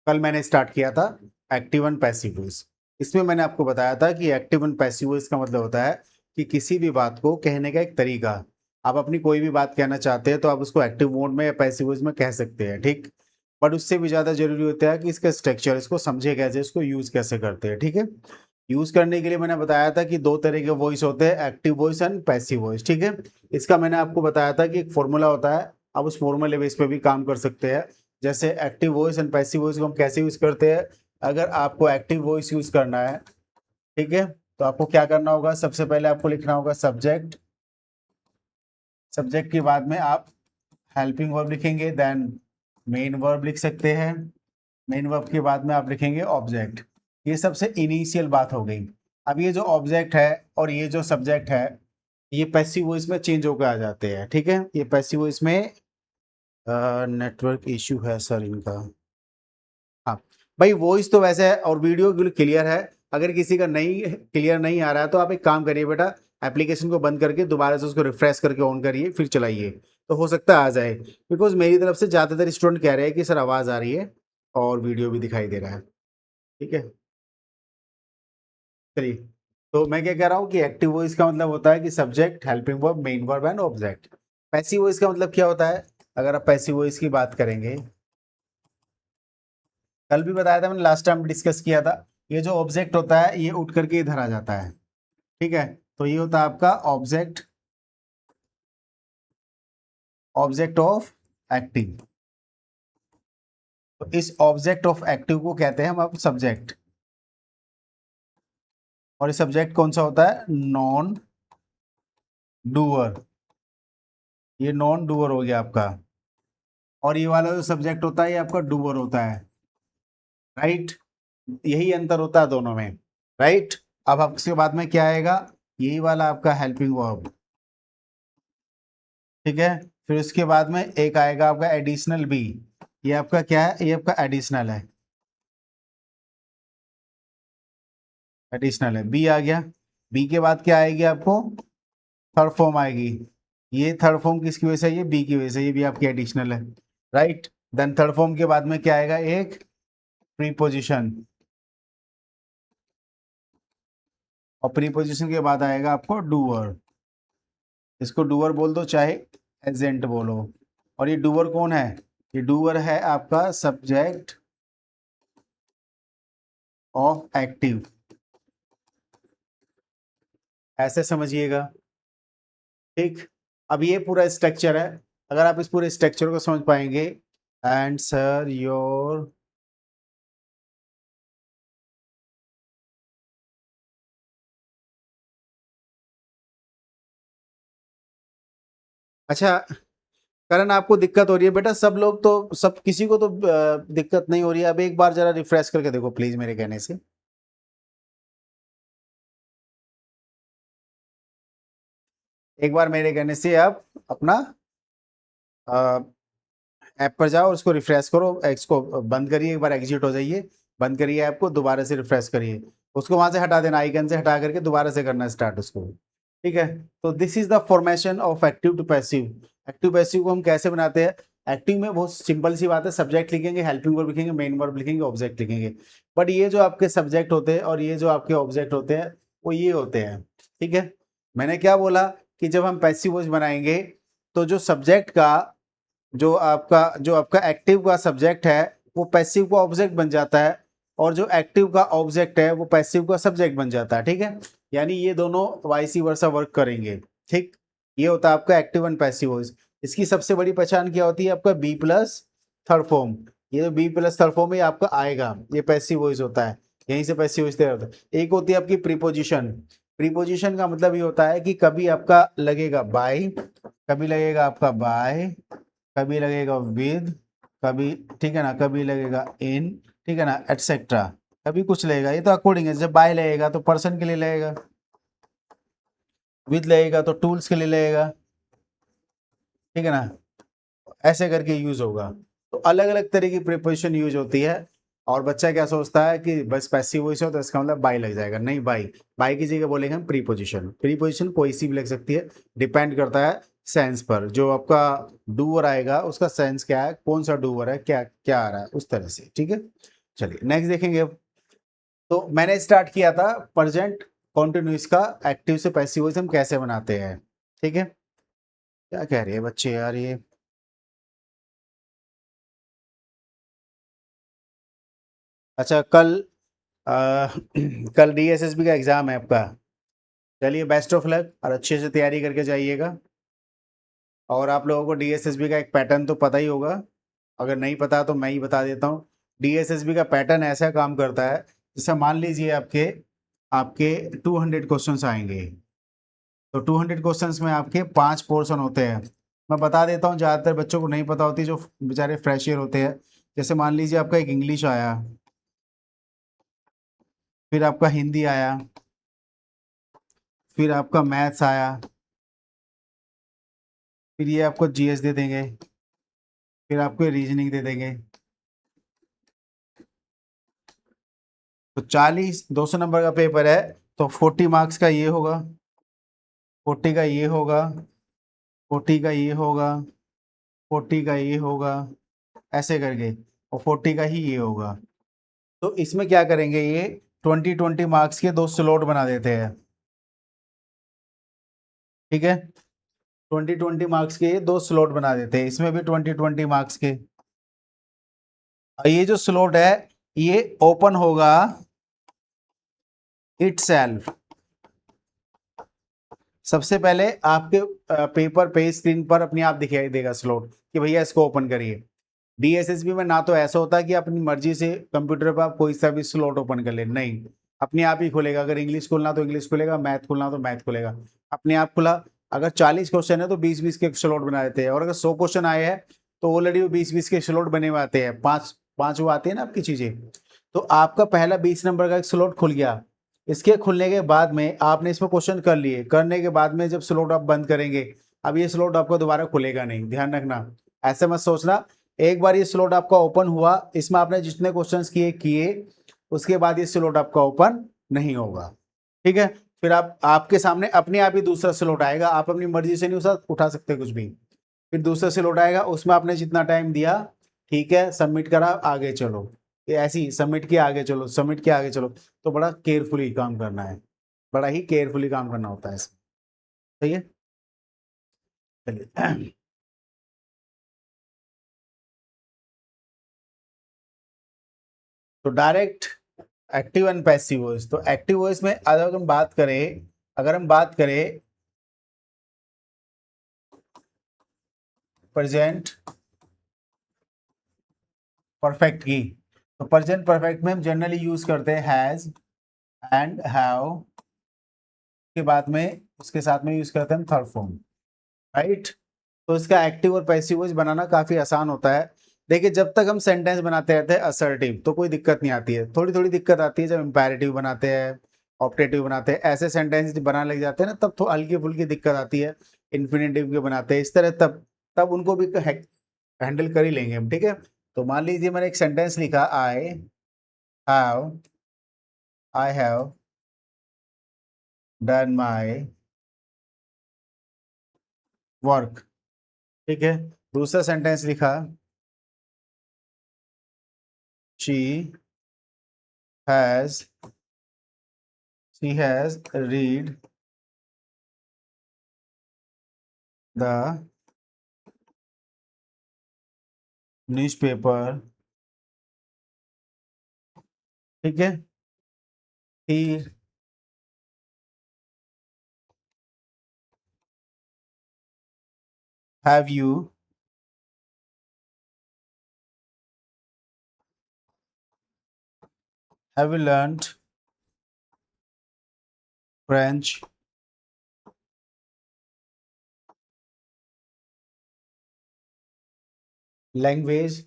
कल मैंने स्टार्ट किया था एक्टिव एंड पैसिव वॉइस। इसमें मैंने आपको बताया था कि एक्टिव एंड पैसिव वॉइस का मतलब होता है कि किसी भी बात को कहने का एक तरीका। आप अपनी कोई भी बात कहना चाहते हैं तो आप उसको एक्टिव मोड में या पैसिव वॉइस में कह सकते हैं, ठीक। बट उससे भी ज़्यादा जरूरी होता है कि इसका स्ट्रक्चर, इसको समझे कैसे, इसको यूज़ कैसे करते हैं, ठीक है। यूज़ करने के लिए मैंने बताया था कि दो तरह के वॉइस होते हैं, active voice and passive voice, ठीक है। इसका मैंने आपको बताया था कि एक फॉर्मूला होता है, आप उस फॉर्मूले बेस पे भी काम कर सकते हैं। जैसे active voice and passive voice को हम कैसे यूज करते हैं। अगर आपको एक्टिव वॉइस यूज करना है, ठीक है, तो आपको क्या करना होगा, सबसे पहले आपको लिखना होगा सब्जेक्ट। सब्जेक्ट के बाद में आप हेल्पिंग वर्ब लिखेंगे, देन मेन वर्ब लिख सकते हैं। मेन वर्ब के बाद में आप लिखेंगे ऑब्जेक्ट। ये सबसे इनिशियल बात हो गई। अब ये जो ऑब्जेक्ट है और ये जो सब्जेक्ट है, ये पैसिव वॉइस में चेंज होकर आ जाते हैं, ठीक है। ये पैसिव वॉइस में नेटवर्क इश्यू है सर इनका। हाँ भाई, वॉइस तो वैसे है और वीडियो बिल्कुल क्लियर है। अगर किसी का नहीं क्लियर नहीं आ रहा है तो आप एक काम करिए बेटा, एप्लीकेशन को बंद करके दोबारा से उसको रिफ्रेश करके ऑन करिए, फिर चलाइए, तो हो सकता है आ जाए। बिकॉज मेरी तरफ से ज़्यादातर स्टूडेंट कह रहे हैं कि सर आवाज़ आ रही है और वीडियो भी दिखाई दे रहा है, ठीक है। चलिए, तो मैं क्या कह रहा हूँ कि एक्टिव वॉइस का मतलब होता है कि subject, helping verb, main verb and object. Passive voice का मतलब क्या होता है। अगर आप पैसिव वॉइस की बात करेंगे, कल भी बताया था मैंने, लास्ट टाइम डिस्कस किया था। ये जो ऑब्जेक्ट होता है ये उठ करके इधर आ जाता है, ठीक है। तो ये होता है आपका ऑब्जेक्ट, ऑब्जेक्ट ऑफ एक्टिव। तो इस ऑब्जेक्ट ऑफ एक्टिव को कहते हैं हम अब सब्जेक्ट। और ये सब्जेक्ट कौन सा होता है, नॉन डूअर। ये नॉन डूअर हो गया आपका। और ये वाला जो सब्जेक्ट होता है ये आपका डूअर होता है, राइट। यही अंतर होता है दोनों में, राइट। अब आपके बाद में क्या आएगा, यही वाला आपका हेल्पिंग वर्ब, ठीक है। फिर उसके बाद में एक आएगा आपका एडिशनल बी। ये आपका क्या है, ये आपका एडिशनल है, एडिशनल है, बी आ गया। बी के बाद क्या आएगी आपको, थर्ड फॉर्म आएगी। ये थर्ड फॉर्म किसकी वजह से है, ये बी की वजह से, ये भी आपकी एडिशनल है, राइट। देन थर्ड फॉर्म के बाद में क्या आएगा, एक प्रीपोजिशन। और प्रीपोजिशन के बाद आएगा आपको डूअर। इसको डूअर बोल दो चाहे एजेंट बोलो। और ये डूअर कौन है, ये डूअर है आपका सब्जेक्ट ऑफ एक्टिव, ऐसे समझिएगा, ठीक। अब ये पूरा स्ट्रक्चर है। अगर आप इस पूरे स्ट्रक्चर को समझ पाएंगे, एंड सर योर, अच्छा करण आपको दिक्कत हो रही है बेटा, सब लोग तो, सब किसी को तो दिक्कत नहीं हो रही है। अब एक बार जरा रिफ्रेश करके देखो प्लीज मेरे कहने से। एक बार मेरे कहने से आप अपना ऐप पर जाओ और उसको रिफ्रेश करो, इसको बंद करिए, एक बार एग्जिट हो जाइए, बंद करिए ऐप को, दोबारा से रिफ्रेश करिए। उसको वहां से हटा देना, आइकन से हटा करके दोबारा से करना स्टार्ट उसको, ठीक है। तो this is the formation of active to passive. Active passive को हम कैसे बनाते हैं, एक्टिव में बहुत सिंपल सी बात है, सब्जेक्ट लिखेंगे, हेल्पिंग वर्ब लिखेंगे, मेन वर्ब लिखेंगे, ऑब्जेक्ट लिखेंगे। बट ये जो आपके सब्जेक्ट होते हैं और ये जो आपके ऑब्जेक्ट होते हैं वो ये होते हैं, ठीक है। मैंने क्या बोला कि जब हम पैसिव वॉइस बनाएंगे तो जो आपका एक्टिव का सब्जेक्ट है वो पैसिव का ऑब्जेक्ट बन जाता है, और जो एक्टिव का ऑब्जेक्ट है वो पैसिव का सब्जेक्ट बन जाता है, ठीक है। यानी ये दोनों वाइस वर्सा वर्क करेंगे, ठीक। ये होता है आपका एक्टिव एंड पैसिव वॉइस। इसकी सबसे बड़ी पहचान क्या होती है, आपका बी प्लस थर्ड फॉर्म। ये जो बी प्लस थर्ड फॉर्म है आपका आएगा, ये पैसिव वॉइस होता है, यहीं से पैसिव वॉइस तैयार होता है। एक होती है आपकी प्रीपोजिशन। प्रीपोजिशन का मतलब ये होता है कि कभी आपका लगेगा बाय, कभी लगेगा आपका बाय, कभी लगेगा विद, कभी, ठीक है ना, कभी लगेगा इन, ठीक है ना, एटसेट्रा। कभी कुछ लगेगा, ये तो अकॉर्डिंग है। जब बाय लगेगा तो पर्सन के लिए लगेगा, विद लगेगा तो टूल्स के लिए लगेगा, ठीक है ना, ऐसे करके यूज होगा। तो अलग अलग तरह की प्रीपोजिशन यूज होती है। और बच्चा क्या सोचता है कि बस पैसिव वॉइस हो तो इसका मतलब बाय लग जाएगा, नहीं, बाय, बाय की जगह बोलेंगे हम प्रीपोजिशन। प्रीपोजिशन कोई सी भी लग सकती है, डिपेंड करता है सेंस पर। जो आपका डूअर आएगा उसका सेंस क्या है, कौन सा डूअर है, क्या क्या आ रहा है, उस तरह से, ठीक है। चलिए नेक्स्ट देखेंगे अब। तो मैंने स्टार्ट किया था प्रेजेंट कॉन्टिन्यूस का एक्टिव से पैसिव वॉइस हम कैसे बनाते हैं, ठीक है। क्या कह रहे हैं बच्चे यार ये। अच्छा कल कल डीएसएसबी का एग्जाम है आपका। चलिए बेस्ट ऑफ लक और अच्छे से तैयारी करके जाइएगा। और आप लोगों को डीएसएसबी का एक पैटर्न तो पता ही होगा, अगर नहीं पता तो मैं ही बता देता हूँ। डीएसएसबी का पैटर्न ऐसा काम करता है, जैसे मान लीजिए आपके आपके 200 क्वेश्चंस आएंगे, तो 200 क्वेश्चंस में आपके 5 पोर्शन होते हैं। मैं बता देता हूँ, ज़्यादातर बच्चों को नहीं पता होती, जो बेचारे फ्रेशियर होते हैं। जैसे मान लीजिए आपका एक इंग्लिश आया, फिर आपका हिंदी आया, फिर आपका मैथ्स आया, फिर ये आपको जीएस दे देंगे, फिर आपको रीजनिंग दे देंगे। तो 40 200 नंबर का पेपर है, तो 40 मार्क्स का ये होगा, 40 का ये होगा, 40 का ये होगा, 40 का ये होगा, ऐसे करके, और 40 का ही ये होगा। तो इसमें क्या करेंगे, ये 20 मार्क्स के 2 स्लॉट बना देते हैं, ठीक है। 20 मार्क्स के 2 स्लॉट बना देते हैं, इसमें भी 20 मार्क्स के। और ये जो स्लॉट है ये ओपन होगा इटसेल्फ। सबसे पहले आपके पेपर पे स्क्रीन पर अपने आप दिखाई देगा स्लॉट कि भैया इसको ओपन करिए। डीएसएसबी में ना तो ऐसा होता है कि अपनी मर्जी से कंप्यूटर पर आप कोई सा भी स्लॉट ओपन कर ले, नहीं, अपने आप ही खुलेगा। अगर इंग्लिश खोलना तो इंग्लिश खुलेगा, मैथ खोलना तो मैथ खुलेगा, अपने आप खुला। अगर 40 क्वेश्चन है तो 20-20 के स्लॉट बना देते हैं, और अगर 100 क्वेश्चन आए हैं तो ऑलरेडी वो 20-20 के स्लॉट बने हुए आते हैं, पाँच पाँच वो आती है ना आपकी चीजें। तो आपका पहला 20 नंबर का एक स्लॉट खुल गया। इसके खुलने के बाद में आपने इसमें क्वेश्चन कर लिए, करने के बाद में जब स्लॉट आप बंद करेंगे, अब ये स्लॉट आपको दोबारा खुलेगा नहीं, ध्यान रखना। ऐसे मत सोचना, एक बार ये स्लॉट आपका ओपन हुआ, इसमें आपने जितने क्वेश्चंस किए किए, उसके बाद ये स्लॉट आपका ओपन नहीं होगा, ठीक है। फिर आप आपके सामने अपने आप ही दूसरा स्लॉट आएगा, आप अपनी मर्जी से नहीं उठा सकते कुछ भी। फिर दूसरा स्लॉट आएगा, उसमें आपने जितना टाइम दिया, ठीक है, सबमिट करा, आगे चलो। ये ऐसे ही सबमिट किया आगे चलो, सबमिट किया आगे चलो। तो बड़ा केयरफुली काम करना है, बड़ा ही केयरफुली काम करना होता है इसमें, सही है। चलिए तो direct active and passive voice. तो एक्टिव वॉइस में अगर हम बात करें प्रेजेंट परफेक्ट की, तो प्रेजेंट परफेक्ट में हम जनरली यूज करते हैं हैज एंड हैव, के बाद में उसके साथ में यूज करते हैं हम थर्ड फॉर्म, राइट। तो इसका एक्टिव और पैसिव वॉइस बनाना काफी आसान होता है। देखिए जब तक हम सेंटेंस बनाते रहते हैं असर्टिव तो कोई दिक्कत नहीं आती है, थोड़ी थोड़ी दिक्कत आती है जब इंपैरेटिव बनाते हैं, ऑप्टेटिव बनाते हैं, ऐसे सेंटेंस बनाने लग जाते हैं ना, तब तो हल्की फुल्की दिक्कत आती है। इन्फिनेटिव के बनाते हैं इस तरह, तब तब उनको भी हैंडल कर ही लेंगे हम, ठीक है। तो मान लीजिए मैंने एक सेंटेंस लिखा, have I have done my work, ठीक है। दूसरा सेंटेंस लिखा, she has she has read the newspaper, ठीक है। He have you learned French language.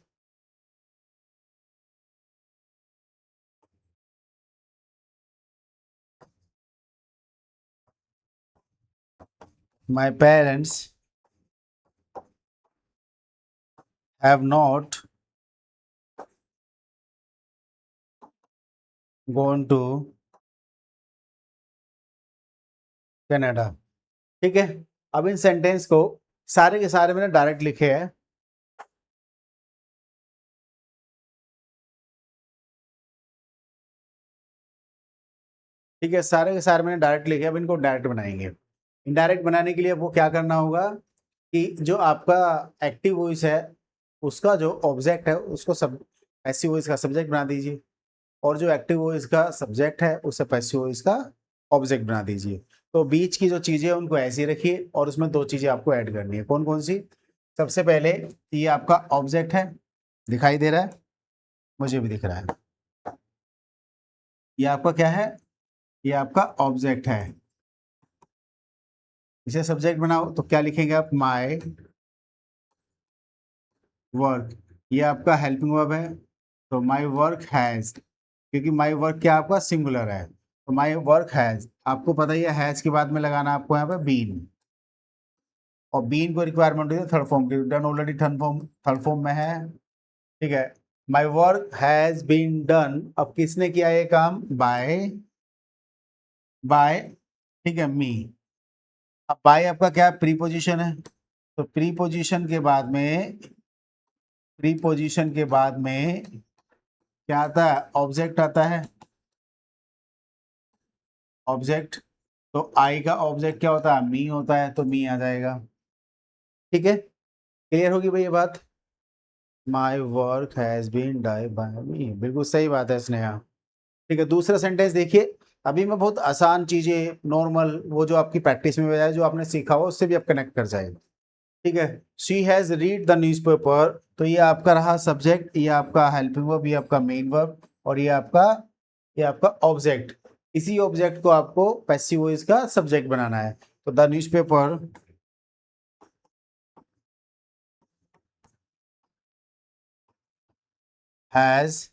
My parents have not gone to Canada, ठीक है। अब इन सेंटेंस को सारे के सारे मैंने डायरेक्ट लिखे हैं, ठीक है, सारे के सारे मैंने डायरेक्ट लिखे, अब इनको डायरेक्ट बनाएंगे। इनडायरेक्ट बनाने के लिए वो क्या करना होगा कि जो आपका एक्टिव वॉइस है उसका जो ऑब्जेक्ट है उसको सब पैसिव वॉइस का सब्जेक्ट बना दीजिए, और जो एक्टिव वॉइस का सब्जेक्ट है उसे पैसिव वॉइस का ऑब्जेक्ट बना दीजिए। तो बीच की जो चीजें हैं उनको ऐसे ही रखिए, और उसमें दो चीजें आपको ऐड करनी है। कौन कौन सी? सबसे पहले ये आपका ऑब्जेक्ट है, दिखाई दे रहा है, मुझे भी दिख रहा है। ये आपका क्या है? ये आपका ऑब्जेक्ट है। इसे सब्जेक्ट बनाओ तो क्या लिखेंगे आप? My work. ये आपका हेल्पिंग वर्ब है, तो माय वर्क हैज, क्योंकि माय वर्क क्या आपका सिंगुलर है, तो माय वर्क हैज आपको पता ही है, हैज के बाद में लगाना आपको यहाँ पे बीन, और बीन को रिक्वायरमेंट होती है थर्ड फॉर्म की, डन ऑलरेडी थर्ड फॉर्म में है। ठीक है, my work has been done, अब किसने किया ये काम? बाय, बाय, ठीक है, मी। अब बाय आपका क्या प्रीपोजिशन है, तो प्रीपोजिशन के बाद में क्या आता है? ऑब्जेक्ट आता है, ऑब्जेक्ट। तो आई का ऑब्जेक्ट क्या होता है? मी होता है, तो मी आ जाएगा। ठीक है, क्लियर होगी भाई ये बात? My work has been done by me, बिल्कुल सही बात है स्नेहा। ठीक है, दूसरा सेंटेंस देखिए। अभी मैं बहुत आसान चीजें, नॉर्मल, वो जो आपकी प्रैक्टिस में बजाय जो आपने सीखा हो उससे भी आप कनेक्ट कर जाएगा। ठीक है, she has read the newspaper, तो ये आपका रहा सब्जेक्ट, ये आपका हेल्पिंग वर्ब, ये आपका मेन वर्ब, और ये आपका ऑब्जेक्ट। इसी ऑब्जेक्ट को आपको पैसिव वॉइस का सब्जेक्ट बनाना है। तो द न्यूज़पेपर हैज,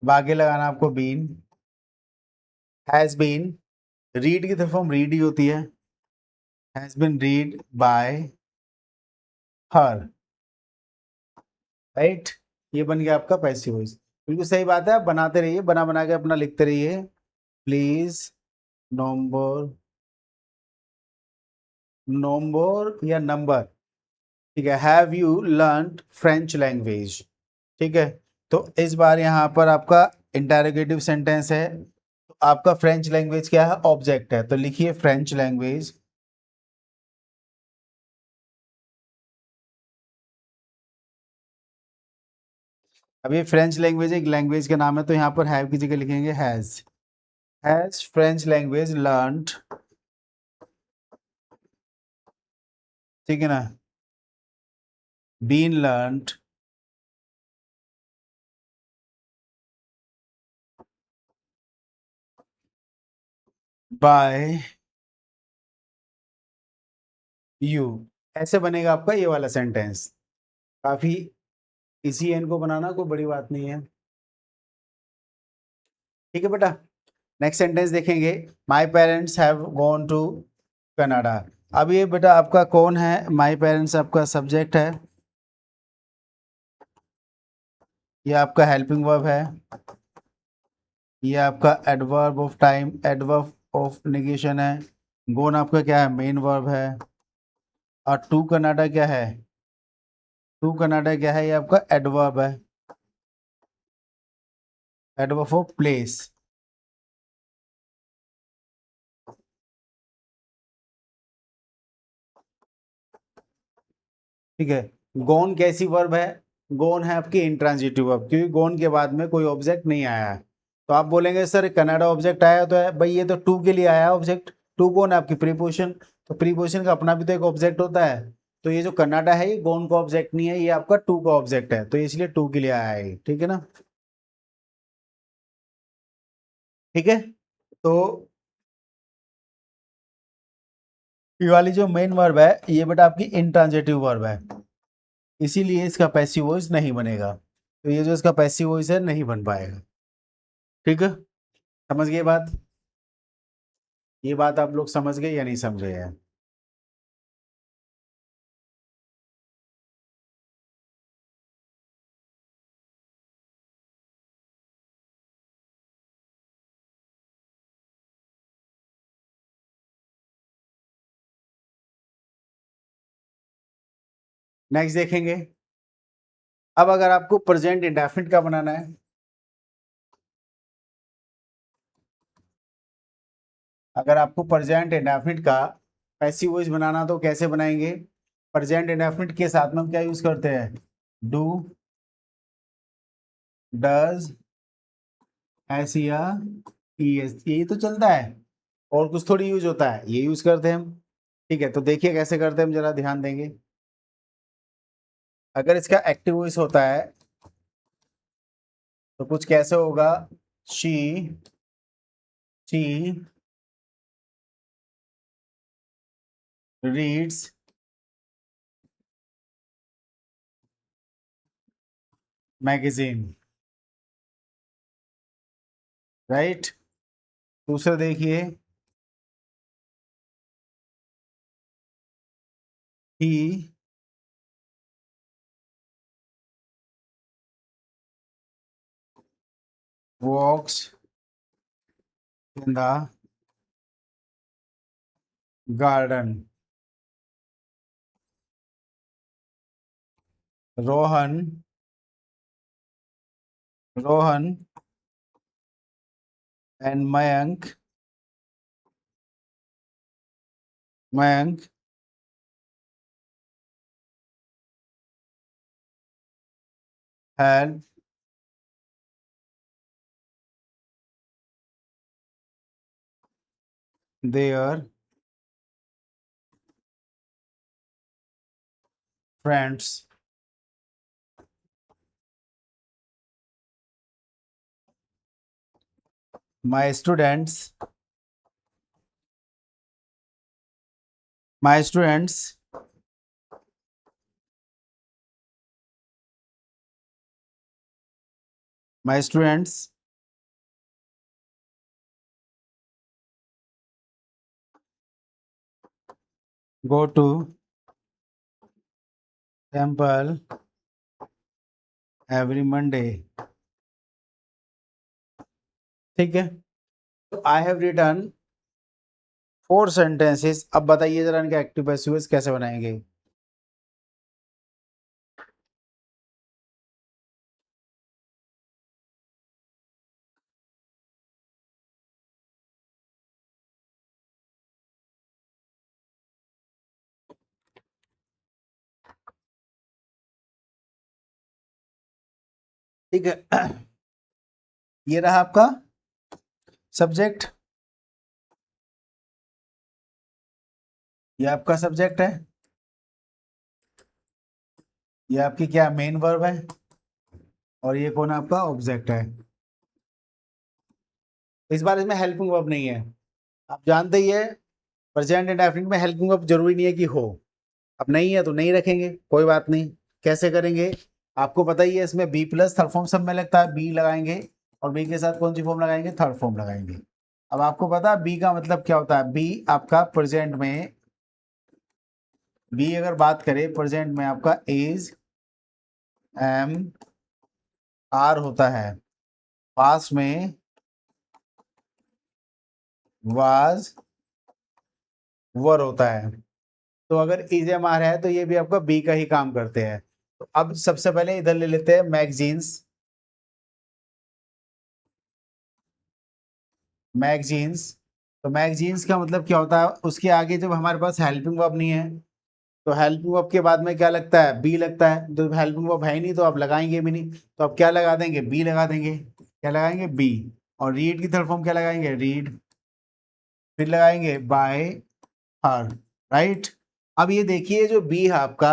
आगे लगाना आपको बीन, हैज बीन, रीड की तरफ हम रीड ही होती है, has been read by her, right. ये बन गया आपका पैसिव वॉइस। बिल्कुल सही बात है, आप बनाते रहिए, बना बना के अपना लिखते रहिए। प्लीज नंबर, नंबर या नंबर, ठीक है। Have you learn French language, ठीक है। तो इस बार यहाँ पर आपका इंटेरोगेटिव सेंटेंस है, तो आपका फ्रेंच लैंग्वेज क्या है? ऑब्जेक्ट है, तो लिखिए फ्रेंच लैंग्वेज। अब ये फ्रेंच लैंग्वेज एक लैंग्वेज का नाम है, तो यहाँ पर हैव की जगह लिखेंगे हैज फ्रेंच लैंग्वेज लर्नड, ठीक है ना, बीन लर्नड बाय यू। ऐसे बनेगा आपका ये वाला सेंटेंस। काफी इसी है, इनको बनाना कोई बड़ी बात नहीं है। ठीक है बेटा, नेक्स्ट सेंटेंस देखेंगे। My parents have gone to Canada. अब ये बेटा आपका कौन है? माय पेरेंट्स आपका सब्जेक्ट है, ये आपका हेल्पिंग वर्ब है, ये आपका adverb of time, adverb of negation है। गोन आपका क्या है? मेन वर्ब है। और टू कनाडा क्या है? टू कनाडा क्या है? ये आपका एडवर्ब है, एडवर्ब ऑफ प्लेस। ठीक है, गोन कैसी वर्ब है? गोन है आपकी इंट्रांजिटिव वर्ब, क्योंकि गोन के बाद में कोई ऑब्जेक्ट नहीं आया है। तो आप बोलेंगे सर कनाडा ऑब्जेक्ट आया तो है, भाई ये तो टू के लिए आया ऑब्जेक्ट। टू कौन है? आपकी प्रीपोजिशन, तो प्रीपोजिशन का अपना भी तो एक ऑब्जेक्ट होता है। तो ये जो कनाडा है ये गोन का ऑब्जेक्ट नहीं है, ये आपका टू का ऑब्जेक्ट है, तो इसलिए टू के लिए आया है, ठीक है ना। ठीक है, तो ये वाली जो मेन वर्ब है ये बेटा आपकी इंट्रांजिटिव वर्ब है, इसीलिए इसका पैसिव वॉइस नहीं बनेगा। तो ये जो इसका पैसिव वॉइस है नहीं बन पाएगा। ठीक है, समझ गए बात? ये बात आप लोग समझ गए या नहीं समझे हैं? नेक्स्ट देखेंगे। अब अगर आपको प्रेजेंट इंडेफिनिट का बनाना है, अगर आपको प्रेजेंट इंडेफिनिट का पैसिव वॉइस बनाना तो कैसे बनाएंगे? प्रेजेंट इंडेफिनिट के साथ में हम क्या यूज करते हैं? डू, डज, एस या ईएस, यही तो चलता है, और कुछ थोड़ी यूज होता है, ये यूज करते हैं हम। ठीक है, तो देखिए कैसे करते हैं हम, जरा ध्यान देंगे। अगर इसका एक्टिव वॉइस होता है तो कुछ कैसे होगा? She, she reads magazine, right. दूसरा देखिए, he walks in the garden, Rohan, Rohan and Mayank, Mayank had their friends my students, my students my students go to temple every Monday। ठीक है, तो आई हैव रिटन 4 सेंटेंसेस। अब बताइए जरा इनके एक्टिव पैसिव वॉइस कैसे बनाएंगे? ठीक है, ये रहा आपका सब्जेक्ट, ये आपका सब्जेक्ट है, ये आपकी क्या मेन वर्ब है, और ये कौन आपका ऑब्जेक्ट है। इस बार इसमें हेल्पिंग वर्ब नहीं है, आप जानते ही है प्रेजेंट इंडेफिनिट में हेल्पिंग वर्ब जरूरी नहीं है कि हो। अब नहीं है तो नहीं रखेंगे, कोई बात नहीं। कैसे करेंगे आपको पता ही है, इसमें बी प्लस थर्ड फॉर्म सब में लगता है, बी लगाएंगे और बी के साथ कौन सी फॉर्म लगाएंगे? थर्ड फॉर्म लगाएंगे। अब आपको पता है बी का मतलब क्या होता है? बी आपका प्रेजेंट में, बी अगर बात करें प्रेजेंट में आपका इज, एम, आर होता है, पास्ट में वाज, वर होता है। तो अगर इज एम आर है तो ये भी आपका बी का ही काम करते हैं। तो अब सबसे पहले इधर ले लेते हैं मैगजीन्स, मैगजीन्स। तो मैगजीन्स का मतलब क्या होता है? उसके आगे जब हमारे पास हेल्पिंग वर्ब नहीं है, तो हेल्पिंग वर्ब के बाद में क्या लगता है? बी लगता है। तो हेल्पिंग वर्ब है ही नहीं तो आप लगाएंगे भी नहीं, तो आप क्या लगा देंगे? बी लगा देंगे। क्या लगाएंगे? बी। और रीड की थर्ड फॉर्म क्या लगाएंगे? रीड। फिर लगाएंगे बाय हर, राइट। अब ये देखिए जो बी है आपका,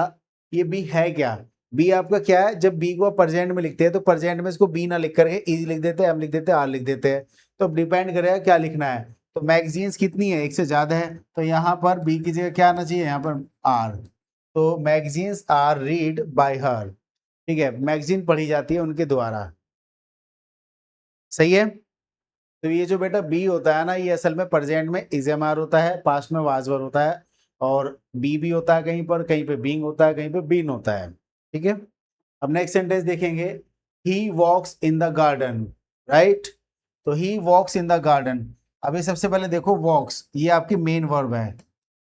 ये बी है क्या? बी आपका क्या है? जब बी को प्रेजेंट में लिखते हैं तो प्रेजेंट में इसको बी ना लिख करके इज लिख देते हैं, एम लिख देते हैं, आर लिख देते हैं। तो अब डिपेंड करेगा क्या लिखना है। तो मैगजीन्स कितनी है? एक से ज्यादा है, तो यहाँ पर बी की जगह क्या आना चाहिए? यहाँ पर आर। तो magazines are read by her. ठीक है, मैगजीन पढ़ी जाती है उनके द्वारा। सही है। तो ये जो बेटा बी होता है ना, ये असल में प्रेजेंट में इज एम आर होता है, पास्ट में वाजवर होता है, और बी भी होता है कहीं पर, कहीं पे बीइंग होता है, कहीं पे बीन होता है। ठीक है, अब नेक्स्ट सेंटेंस देखेंगे, ही walks in the garden, right. तो ही वॉक्स इन द गार्डन। अभी सबसे पहले देखो वॉक्स, ये आपकी मेन वर्ब है।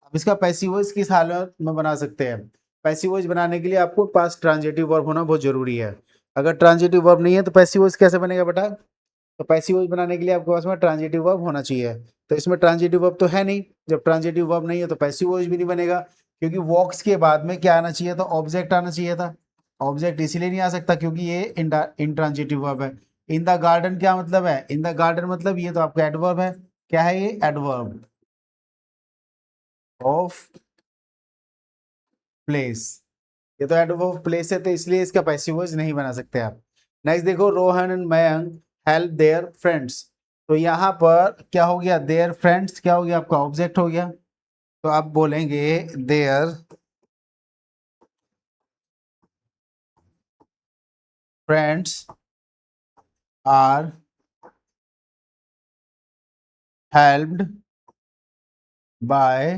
अब इसका पैसिव वॉइस किस हालत में बना सकते हैं? पैसिव वॉइस बनाने के लिए आपको पास ट्रांजिटिव वर्ब होना बहुत जरूरी है। अगर ट्रांजिटिव वर्ब नहीं है तो पैसिव वॉइस कैसे बनेगा बेटा? तो पैसिव वॉइस बनाने के लिए आपके पास में ट्रांजिटिव वर्ब होना चाहिए, तो इसमें ट्रांजिटिव वर्ब तो है नहीं। जब ट्रांजिटिव वर्ब नहीं है तो पैसिव वॉइस भी नहीं बनेगा, क्योंकि वॉक्स के बाद में क्या आना चाहिए था, ऑब्जेक्ट आना चाहिए था। ऑब्जेक्ट इसीलिए नहीं आ सकता क्योंकि ये इंट्रांजिटिव वर्ब है। इन द गार्डन क्या मतलब है, इन द गार्डन मतलब ये तो आपका एडवर्ब है। क्या है ये, एडवर्ब ऑफ प्लेस। ये तो एडवर्ब ऑफ प्लेस है, तो इसलिए इसका पैसिव वॉइस नहीं बना सकते आप। नेक्स्ट देखो, Rohan and Mayank help their friends. तो यहाँ पर क्या हो गया, देयर फ्रेंड्स क्या हो गया, आपका ऑब्जेक्ट हो गया। तो आप बोलेंगे their friends are helped by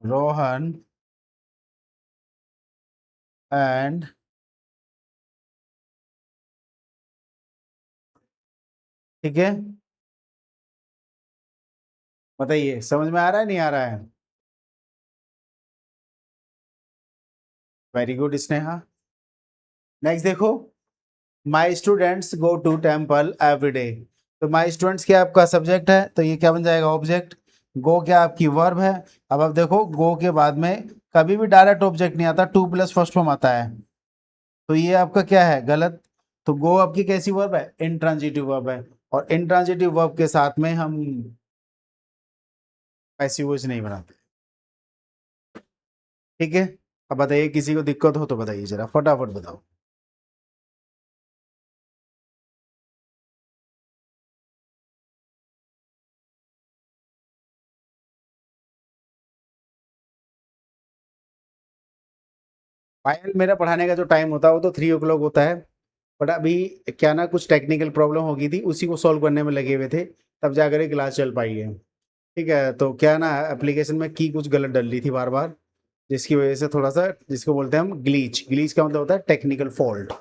Rohan and, ठीक है। बताइए समझ में आ रहा है नहीं आ रहा है। Very good Sneha. नेक्स्ट देखो, my students go to temple every day. तो माई स्टूडेंट्स क्या आपका सब्जेक्ट है, तो ये क्या बन जाएगा, ऑब्जेक्ट। गो क्या आपकी वर्ब है। अब आप देखो, गो के बाद में कभी भी डायरेक्ट ऑब्जेक्ट नहीं आता, टू प्लस फर्स्ट फॉर्म आता है, तो ये आपका क्या है, गलत। तो गो आपकी कैसी वर्ब है, इंट्रांजिटिव वर्ब है, और इंट्रांजिटिव वर्ब के साथ में हम पैसिव वॉइस नहीं बनाते, ठीक है। अब बताइए, किसी को दिक्कत हो तो बताइए जरा, फटाफट बताओ। फाइनल मेरा पढ़ाने का जो टाइम होता है वो तो 3 o'clock होता है, बट अभी क्या ना कुछ टेक्निकल प्रॉब्लम हो गई थी, उसी को सॉल्व करने में लगे हुए थे, तब जाकर ये क्लास चल पाई है। ठीक है, तो क्या ना एप्लीकेशन में की कुछ गलत डल रही थी बार बार, जिसकी वजह से थोड़ा सा, जिसको बोलते हैं हम ग्लीच, ग्लीच का मतलब होता है टेक्निकल फॉल्ट।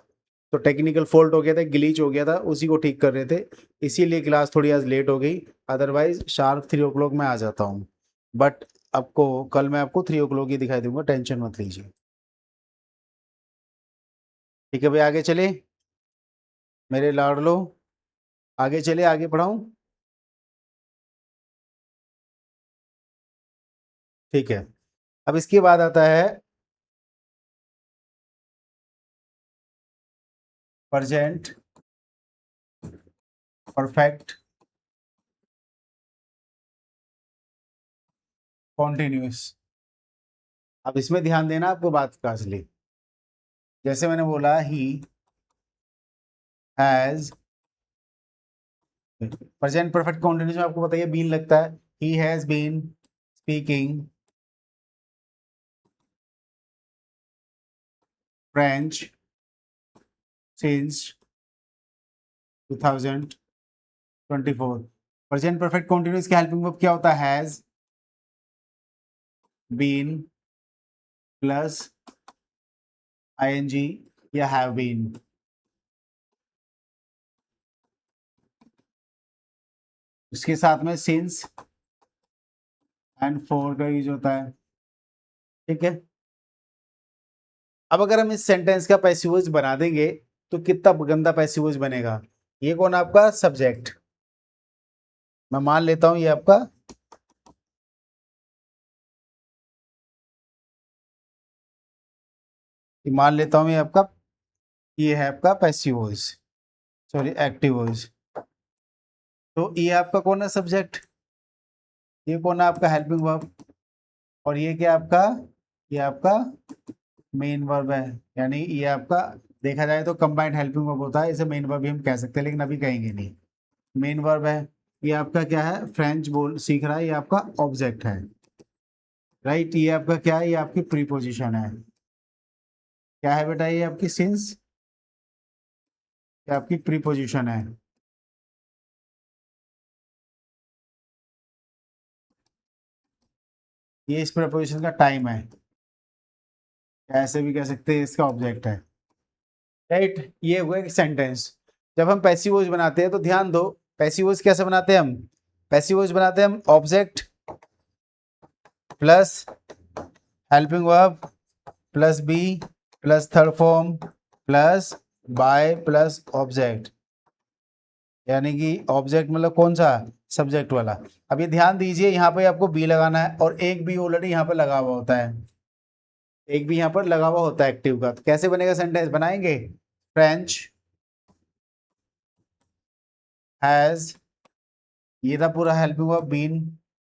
तो टेक्निकल फॉल्ट हो गया था, ग्लीच हो गया था, उसी को ठीक कर रहे थे, इसीलिए क्लास थोड़ी आज लेट हो गई। अदरवाइज शार्प 3 o'clock में आ जाता हूँ, बट आपको कल मैं आपको 3 o'clock ही दिखाई दूंगा, टेंशन मत लीजिए। ठीक है भाई, आगे चले मेरे लाडलो, आगे चले, आगे पढ़ाऊँ। ठीक है, अब इसके बाद आता है प्रेजेंट परफेक्ट कॉन्टिन्यूस। अब इसमें ध्यान देना आपको बात का असली, जैसे मैंने बोला he has, present perfect continuous में आपको बताइए बीन लगता है, he has been speaking French since 2024। Present perfect continuous की हेल्पिंग वर्ब क्या होता है, हैज बीन प्लस आईएनजी या हैव बीन। इसके साथ में सिंस एंड फॉर का यूज होता है, ठीक है। अब अगर हम इस सेंटेंस का पैसिव वॉइस बना देंगे तो कितना गंदा पैसिव वॉइस बनेगा। ये कौन आपका सब्जेक्ट, मैं मान लेता हूं ये आपका, मान लेता हूं ये आपका, ये है आपका passive voice, sorry active voice. तो ये आपका कौन है सब्जेक्ट, ये कौन है आपका हेल्पिंग वर्ब, और ये क्या आपका, ये आपका मेन वर्ब है। यानी ये आपका देखा जाए तो कंबाइंड हेल्पिंग वर्ब होता है, इसे मेन वर्ब भी हम कह सकते हैं, लेकिन अभी कहेंगे नहीं। मेन वर्ब है, ये आपका क्या है, फ्रेंच बोल सीख रहा है, ये आपका ऑब्जेक्ट है, राइट। ये आपका क्या है, ये आपकी प्रीपोजिशन है। क्या है बेटा, ये आपकी सिंस, ये आपकी प्रीपोजिशन है। ये इस प्रीपोजिशन का टाइम है, ऐसे भी कह सकते हैं इसका ऑब्जेक्ट है, राइट। ये हुआ एक सेंटेंस। जब हम पैसिव वॉइस बनाते हैं तो ध्यान दो, पैसिव वॉइस कैसे बनाते हैं हम, पैसिव वॉइस बनाते हैं हम object plus helping verb plus be plus third form plus by plus object. यानी कि ऑब्जेक्ट मतलब कौन सा, सब्जेक्ट वाला। अब ये ध्यान दीजिए, यहाँ पे आपको बी लगाना है और एक बी ऑलरेडी यहाँ पे लगा हुआ होता है, एक भी यहाँ पर लगा हुआ होता है एक्टिव का। तो कैसे बनेगा सेंटेंस, बनाएंगे फ्रेंच हैज, ये था पूरा हेल्पिंग वर्ब बीन,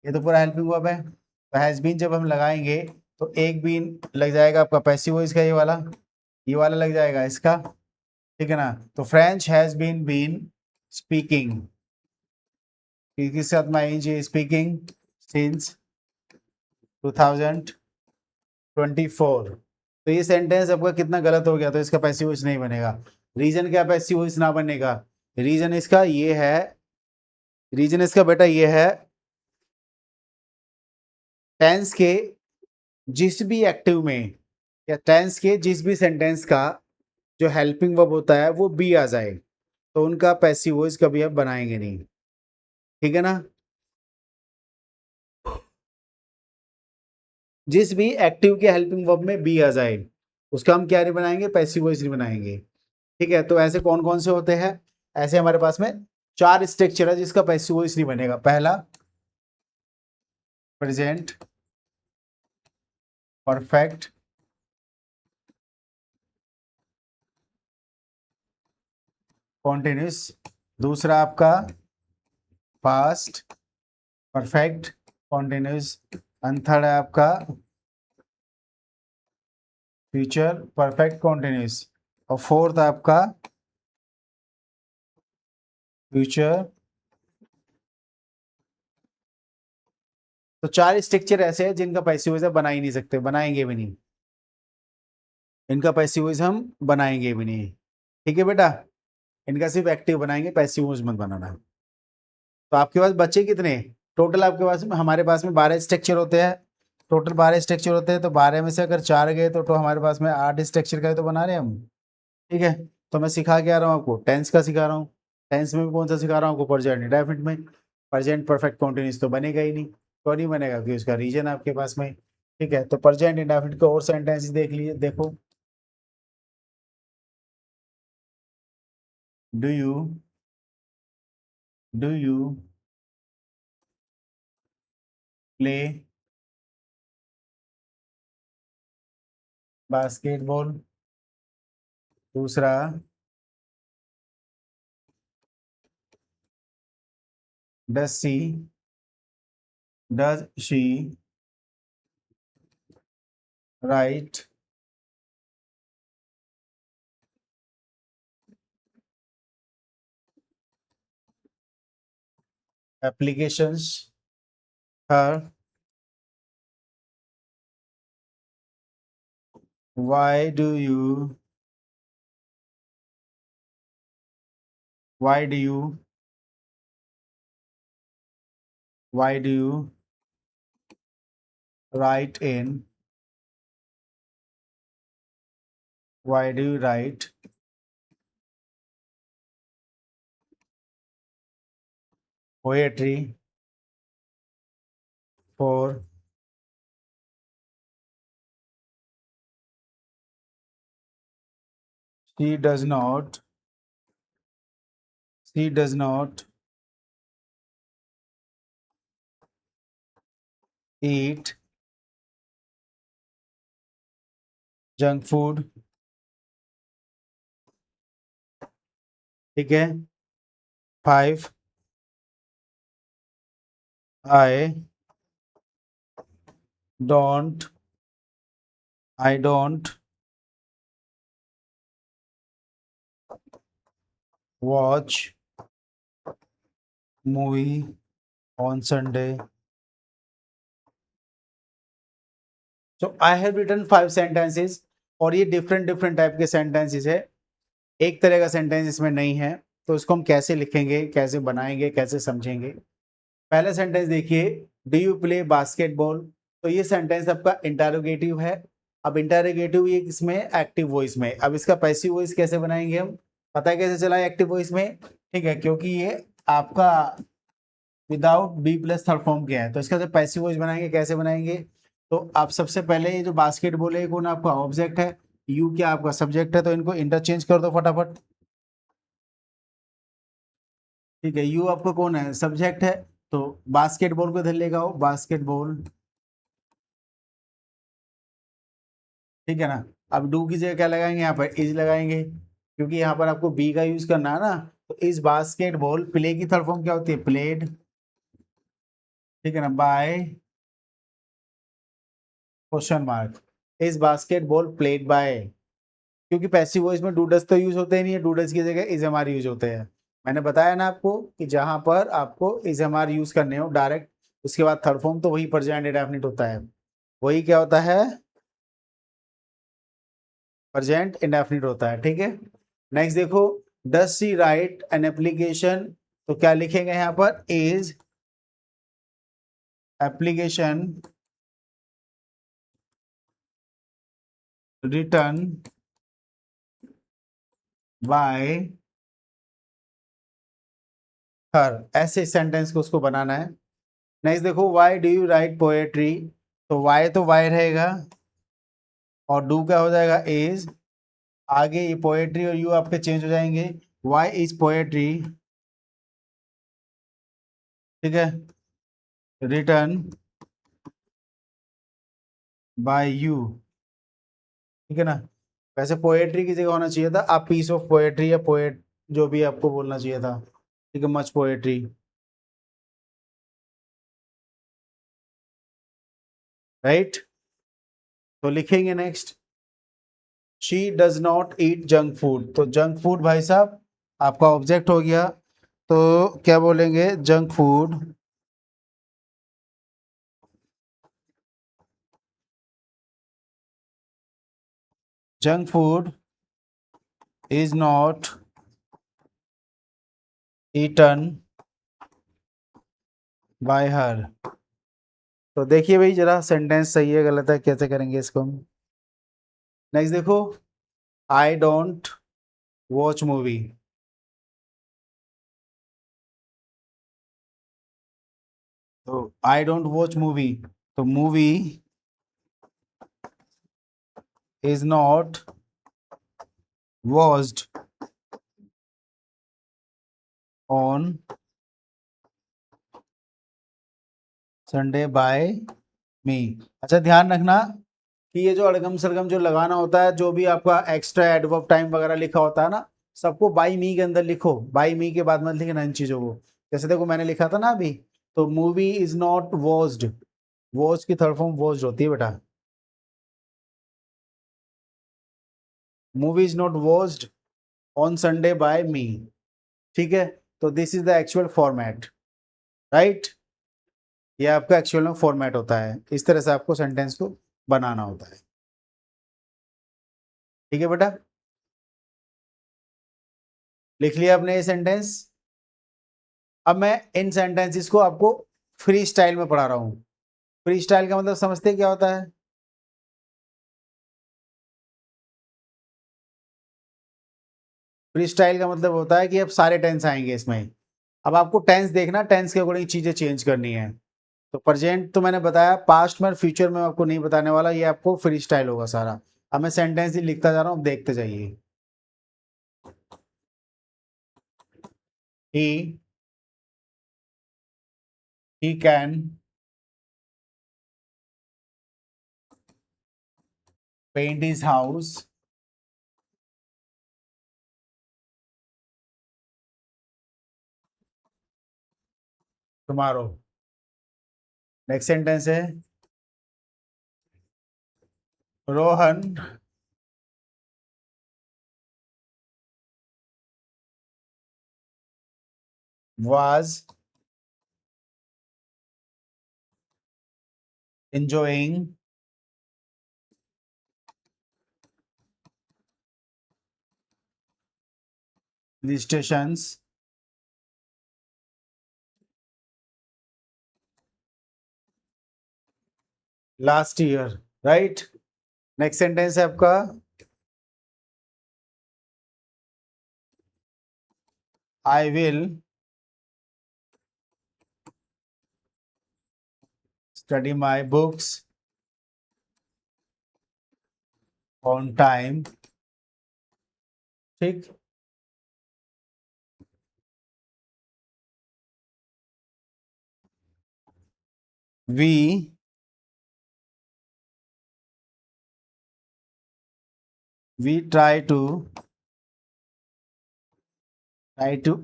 ये तो पूरा हेल्पिंग वर्ब है। तो हैज बीन जब हम लगाएंगे तो एक बीन लग जाएगा आपका पैसिव वॉइस का, ये वाला लग जाएगा इसका, ठीक है ना। तो फ्रेंच हैज बीन स्पीकिंग, किसके साथ में आएंगे, स्पीकिंग सिंस 2024। तो ये सेंटेंस आपका कितना गलत हो गया, तो इसका पैसिव वॉइस नहीं बनेगा। रीजन क्या पैसिव वॉइस ना बनेगा, रीजन इसका ये है, रीजन इसका बेटा ये है, टेंस के जिस भी एक्टिव में या टेंस के जिस भी सेंटेंस का जो हेल्पिंग वर्ब होता है वो बी आ जाए, तो उनका पैसिव वॉइस कभी आप बनाएंगे नहीं, ठीक है ना। जिस भी एक्टिव के हेल्पिंग वर्ब में बी आ जाए उसका हम क्या नहीं बनाएंगे, पैसिव वॉइस नहीं बनाएंगे, ठीक है। तो ऐसे कौन कौन से होते हैं, ऐसे हमारे पास में 4 स्ट्रक्चर है जिसका पैसिव वॉइस नहीं बनेगा। पहला प्रेजेंट परफेक्ट, कॉन्टिन्यूस, दूसरा आपका past perfect continuous, and third है आपका फ्यूचर परफेक्ट कॉन्टिन्यूस, और फोर्थ आपका फ्यूचर। तो 4 स्ट्रक्चर ऐसे हैं जिनका पैसिव वॉइस बना ही नहीं सकते, बनाएंगे भी नहीं, इनका पैसिव वॉइस हम बनाएंगे भी नहीं, ठीक है बेटा। इनका सिर्फ एक्टिव बनाएंगे, पैसिव वॉइस मत बनाना। तो आपके पास बच्चे कितने, टोटल आपके पास में, हमारे पास में 12 स्ट्रक्चर होते हैं, टोटल 12 स्ट्रक्चर होते हैं। तो 12 में से अगर 4 गए तो हमारे पास में 8 स्ट्रक्चर का ही तो बना रहे हैं हम, ठीक है। तो मैं सिखा के आ रहा हूँ आपको, टेंस का सिखा रहा हूँ, टेंस में भी कौन सा सिखा रहा हूँ आपको, प्रेजेंट इंडेफिनिट में। प्रेजेंट परफेक्ट कॉन्टिन्यूस तो बनेगा ही नहीं, क्यों नहीं बनेगा, क्योंकि उसका रीजन आपके पास में, ठीक है। तो प्रेजेंट इंडेफिनिट का और सेंटेंस देख लीजिए, देखो, do you, do you play basketball, दूसरा does she write applications her, why do you, why do you, why do you write in, why do you write poetry for she does not, she does not eat junk food, ठीक है। 5 I don't, I don't watch movie on Sunday। So I have written 5 sentences और ये different different type के sentences है, एक तरह का sentence इसमें नहीं है। तो इसको हम कैसे लिखेंगे, कैसे बनाएंगे, कैसे समझेंगे। पहला सेंटेंस देखिए, डू यू प्ले बास्केटबॉल। तो ये सेंटेंस आपका इंटरोगेटिव है। अब इंटरोगेटिव ये किसमें, एक्टिव वॉइस में। अब इसका पैसिव वॉइस कैसे बनाएंगे हम, पता है कैसे चला एक्टिव वॉइस में, ठीक है, क्योंकि ये आपका without B plus third form किया है। तो इसका जब पैसिव वॉइस बनाएंगे, कैसे बनाएंगे, तो आप सबसे पहले ये जो बास्केटबॉल है कौन आपका ऑब्जेक्ट है, यू क्या आपका सब्जेक्ट है, तो इनको इंटरचेंज कर दो फटाफट। ठीक है, यू आपका कौन है, सब्जेक्ट है, तो बास्केटबॉल को इधर लेगा हो, बास्केटबॉल, ठीक है ना। अब डू की जगह क्या लगाएंगे, यहाँ पर इज लगाएंगे, क्योंकि यहाँ पर आपको बी का यूज करना है ना। तो इस बास्केटबॉल, प्ले की थर्ड फॉर्म क्या होती है, प्लेड, ठीक है ना, बाय क्वेश्चन मार्क, इस बास्केटबॉल प्लेड बाय, क्योंकि पैसिव वॉइस में डूडस तो यूज होते ही नहीं है, डूडस की जगह इज एम आर यूज होते हैं। मैंने बताया ना आपको कि जहां पर आपको इज एम आर यूज करने हो डायरेक्ट, उसके बाद थर्ड फॉर्म, तो वही प्रेजेंट इंडेफिनिट होता है, वही क्या होता है, प्रेजेंट इंडेफिनिट होता है, ठीक है। नेक्स्ट देखो, does she right an application, तो क्या लिखेंगे यहाँ पर, इज एप्लीकेशन रिटर्न बाय हर, ऐसे सेंटेंस को उसको बनाना है। नेक्स्ट देखो, why do you write poetry, तो वाई तो वाई रहेगा, और डू क्या हो जाएगा, इज, आगे ये पोएट्री और यू आपके चेंज हो जाएंगे, वाई इज पोएट्री, ठीक है, रिटर्न बाय यू, ठीक है ना। वैसे पोएट्री की जगह होना चाहिए था आप पीस ऑफ पोएट्री या पोएट, जो भी आपको बोलना चाहिए था, ठीक है, मच पोएट्री, राइट। तो लिखेंगे next, she does not eat junk food, तो जंक फूड भाई साहब आपका ऑब्जेक्ट हो गया, तो क्या बोलेंगे, junk food, junk food is not eaten by her. तो देखिए भाई जरा सेंटेंस सही है गलत है, कैसे करेंगे इसको हम। नेक्स्ट देखो, आई डोंट वॉच मूवी, तो आई डोंट वॉच मूवी, तो movie is not watched on Sunday by me. अच्छा ध्यान रखना कि ये जो अड़गम सरगम जो लगाना होता है, जो भी आपका एक्स्ट्रा एडवर्ब टाइम वगैरह लिखा होता है ना, सबको बाई मी के अंदर लिखो, बाई मी के बाद मत लिखना इन चीजों को। जैसे देखो मैंने लिखा था ना अभी, तो movie is not watched, watch की थर्ड फॉर्म वॉच्ड होती है बेटा, movie is not watched on Sunday by me, ठीक है। तो this is the actual format, right, ये आपका एक्चुअल में फॉर्मेट होता है, इस तरह से आपको सेंटेंस को बनाना होता है, ठीक है बेटा। लिख लिया आपने ये सेंटेंस। अब मैं इन सेंटेंसेस को आपको फ्री स्टाइल में पढ़ा रहा हूँ। फ्री स्टाइल का मतलब समझते हैं क्या होता है, फ्री स्टाइल का मतलब होता है कि अब सारे टेंस आएंगे इसमें, अब आपको टेंस देखना, टेंस के अकॉर्डिंग चीजें चेंज करनी है। तो प्रेजेंट तो मैंने बताया, पास्ट में, फ्यूचर में आपको नहीं बताने वाला, ये आपको फ्री स्टाइल होगा सारा। अब मैं सेंटेंस ही लिखता जा रहा हूँ, देखते जाइए। He he can paint his house tomorrow. Next sentence है, Rohan was enjoying the stations last year, right। Next sentence है आपका, I will study my books on time, ठीक। we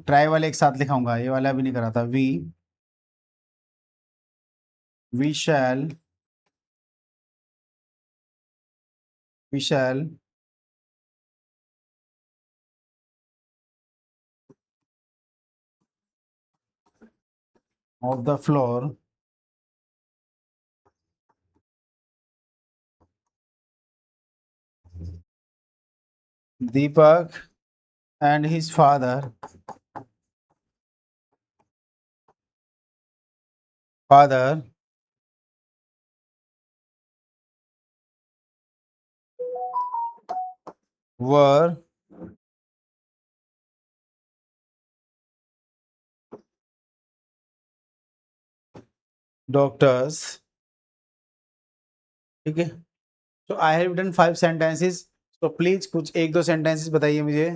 ट्राई वाले एक साथ लिखाऊंगा, ये वाला भी नहीं करा था। We shall we shall of the floor Deepak and his father were doctors. ठीक है, तो आई हैव रिटन 5 सेंटेंसेस, तो प्लीज कुछ एक दो सेंटेंसेस बताइए मुझे।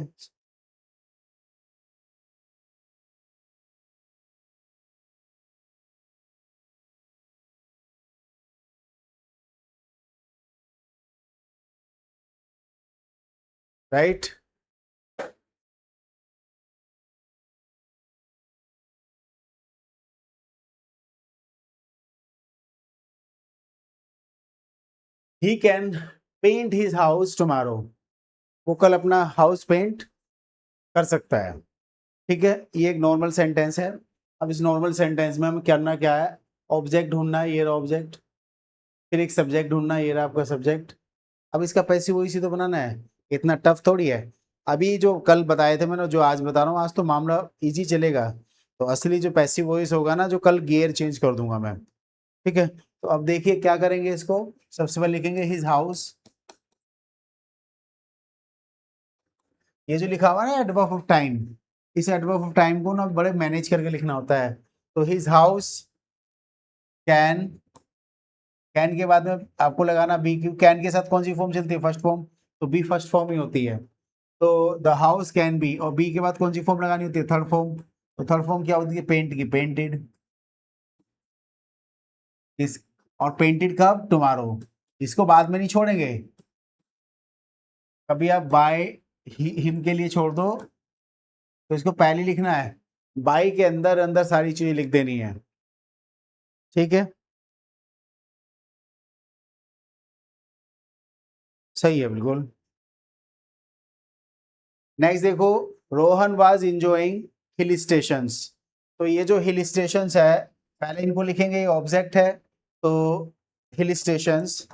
Right, he can paint his house tomorrow, वो कल अपना हाउस पेंट कर सकता है। ठीक है, ये एक नॉर्मल सेंटेंस है। अब इस नॉर्मल सेंटेंस में हमें करना क्या है, ऑब्जेक्ट ढूंढना है, ये रहा ऑब्जेक्ट, फिर एक सब्जेक्ट ढूंढना है, ये रहा आपका सब्जेक्ट। अब इसका पैसिव वॉइस ही तो बनाना है, इतना टफ थोड़ी है। अभी जो कल बताए थे मैंने, जो आज बता रहा हूँ, आज तो मामला इजी चलेगा। तो असली जो पैसिव वॉइस होगा ना, जो कल गियर चेंज कर दूंगा मैं। ठीक है, तो अब देखिए क्या करेंगे इसको। सबसे पहले लिखेंगे हिज हाउस, ये जो लिखा हुआ है ना एडवर्ब ऑफ टाइम, इस एडवर्ब ऑफ टाइम को ना बड़े मैनेज करके लिखना होता है। तो हिज हाउस कैन, कैन के बाद में आपको लगाना बी, क्यू कैन के साथ कौन सी फॉर्म चलती है, फर्स्ट फॉर्म, तो बी फर्स्ट फॉर्म ही होती है। तो द हाउस कैन बी, और बी के बाद कौन सी फॉर्म लगानी होती है, थर्ड फॉर्म। तो थर्ड फॉर्म क्या होती है, पेंट की, पेंटेड। इस, और पेंटेड कब, टुमारो। इसको बाद में नहीं छोड़ेंगे, कभी आप बाय हिम के लिए छोड़ दो तो इसको पहले लिखना है, बाई के अंदर अंदर सारी चीजें लिख देनी है। ठीक है, सही है बिल्कुल। नेक्स्ट देखो, Rohan was enjoying hill stations, तो ये जो हिल स्टेशंस है, पहले इनको लिखेंगे, ये ऑब्जेक्ट है, तो हिल स्टेशंस,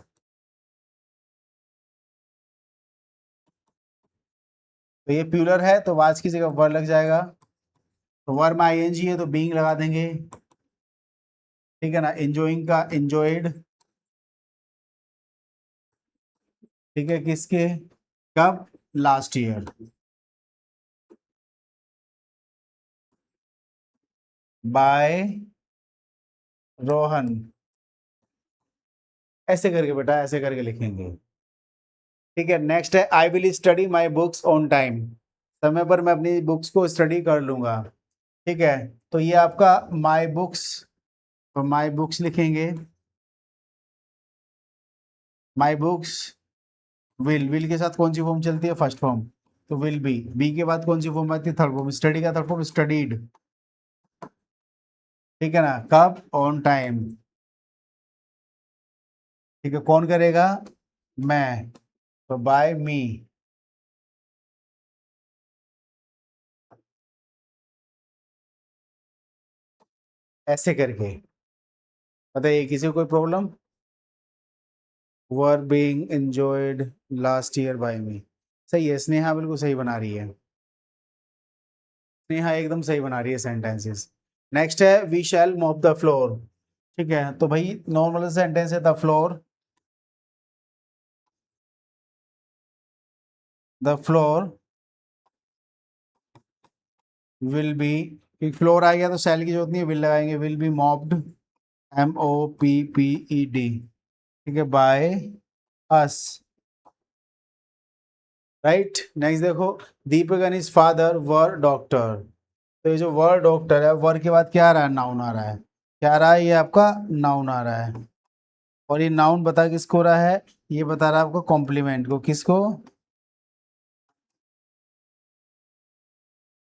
तो ये प्यूलर है तो वाज की जगह वर लग जाएगा। तो वर में आईएनजी है तो बीइंग लगा देंगे। ठीक है ना, इंजॉइंग का इंजॉयड। ठीक है, किसके, कब, लास्ट ईयर, बाय रोहन। ऐसे करके बेटा, ऐसे करके लिखेंगे। ठीक है, नेक्स्ट है आई will study my books on time, समय पर मैं अपनी बुक्स को स्टडी कर लूंगा। ठीक है, तो ये आपका माई बुक्स, तो माई बुक्स लिखेंगे, माई बुक्स विल के साथ कौन सी फॉर्म चलती है, फर्स्ट फॉर्म, तो विल बी के बाद कौन सी फॉर्म आती है, थर्ड फॉर्म, स्टडी का थर्ड फॉर्म स्टडीड। ठीक है ना, कब, ऑन टाइम। ठीक है, कौन करेगा, मैं, तो बाय मी। ऐसे करके, बताइए किसी को कोई problem. Were being enjoyed last year by me, सही है, स्नेहा बिल्कुल सही बना रही है, स्नेहा एकदम सही बना रही है सेंटेंसेस। नेक्स्ट है we shall mop the floor. ठीक है, तो भाई नॉर्मल सेंटेंस है, the floor will be, floor आ गया तो शैल की जरूरत नहीं है, विल लगाएंगे, विल बी मॉप्ड, MOPPED। ठीक है, बाय अस। राइट, नेक्स्ट देखो, Deepak and his father were doctor, तो ये जो वर डॉक्टर है, वर के बाद क्या आ रहा है, नाउन आ रहा है, क्या आ रहा है, ये आपका नाउन आ रहा है। और ये नाउन बता किसको रहा है, ये बता रहा है आपको कॉम्प्लीमेंट को। किसको?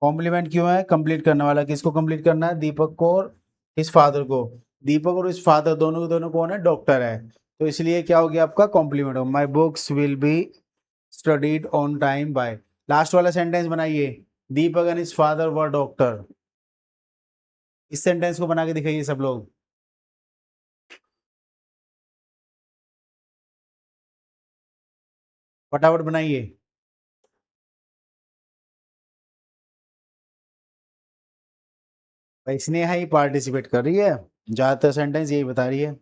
कॉम्प्लीमेंट क्यों है? कंप्लीट करने वाला। किसको कंप्लीट करना है? दीपक को और इस फादर को। दीपक और इस फादर दोनों के दोनों कौन है? डॉक्टर है। तो इसलिए क्या हो गया आपका? कॉम्प्लीमेंट हो। My books will be studied on time by. Last वाला सेंटेंस बनाइए। Deepak and his father were doctor. इस सेंटेंस को बना के दिखाइए सब लोग। फटाफट बनाइए। भाई स्नेहा ही पार्टिसिपेट कर रही है, ज्यादातर सेंटेंस यही बता रही है।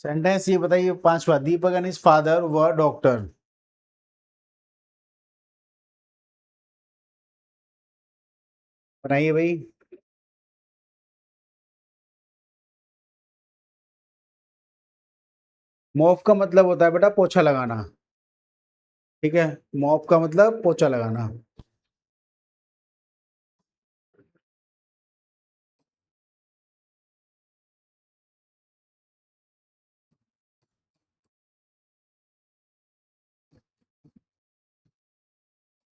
सेंटेंस ये बताइए पांचवा। Deepak and his father were doctor. बनाइए भाई। मॉप का मतलब होता है बेटा पोछा लगाना। ठीक है, मॉप का मतलब पोछा लगाना।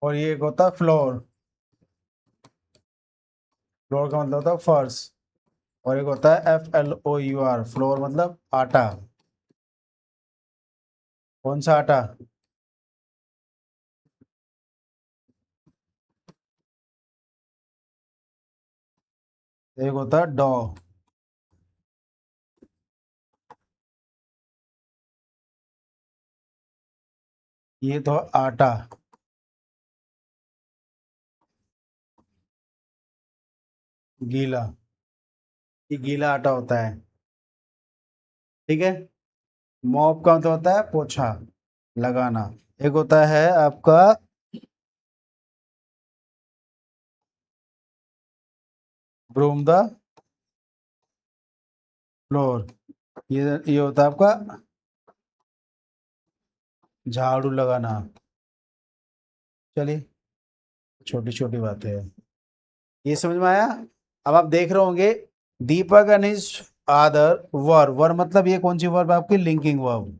और ये एक होता है फ्लोर। फ्लोर का मतलब होता है फर्श। और एक होता है FLOUR, फ्लोर मतलब आटा। कौन सा आटा? एक होता है डॉ। ये तो आटा गीला। ये गीला आटा होता है। ठीक है। मॉप का मतलब होता है पोछा लगाना। एक होता है आपका ब्रूम द फ्लोर। ये होता है आपका झाड़ू लगाना। चलिए, छोटी छोटी बातें हैं। ये समझ में आया? अब आप देख रहे होंगे दीपक एंड हिज फादर वर। वर मतलब ये कौन सी वर्ब है आपकी? Linking verb.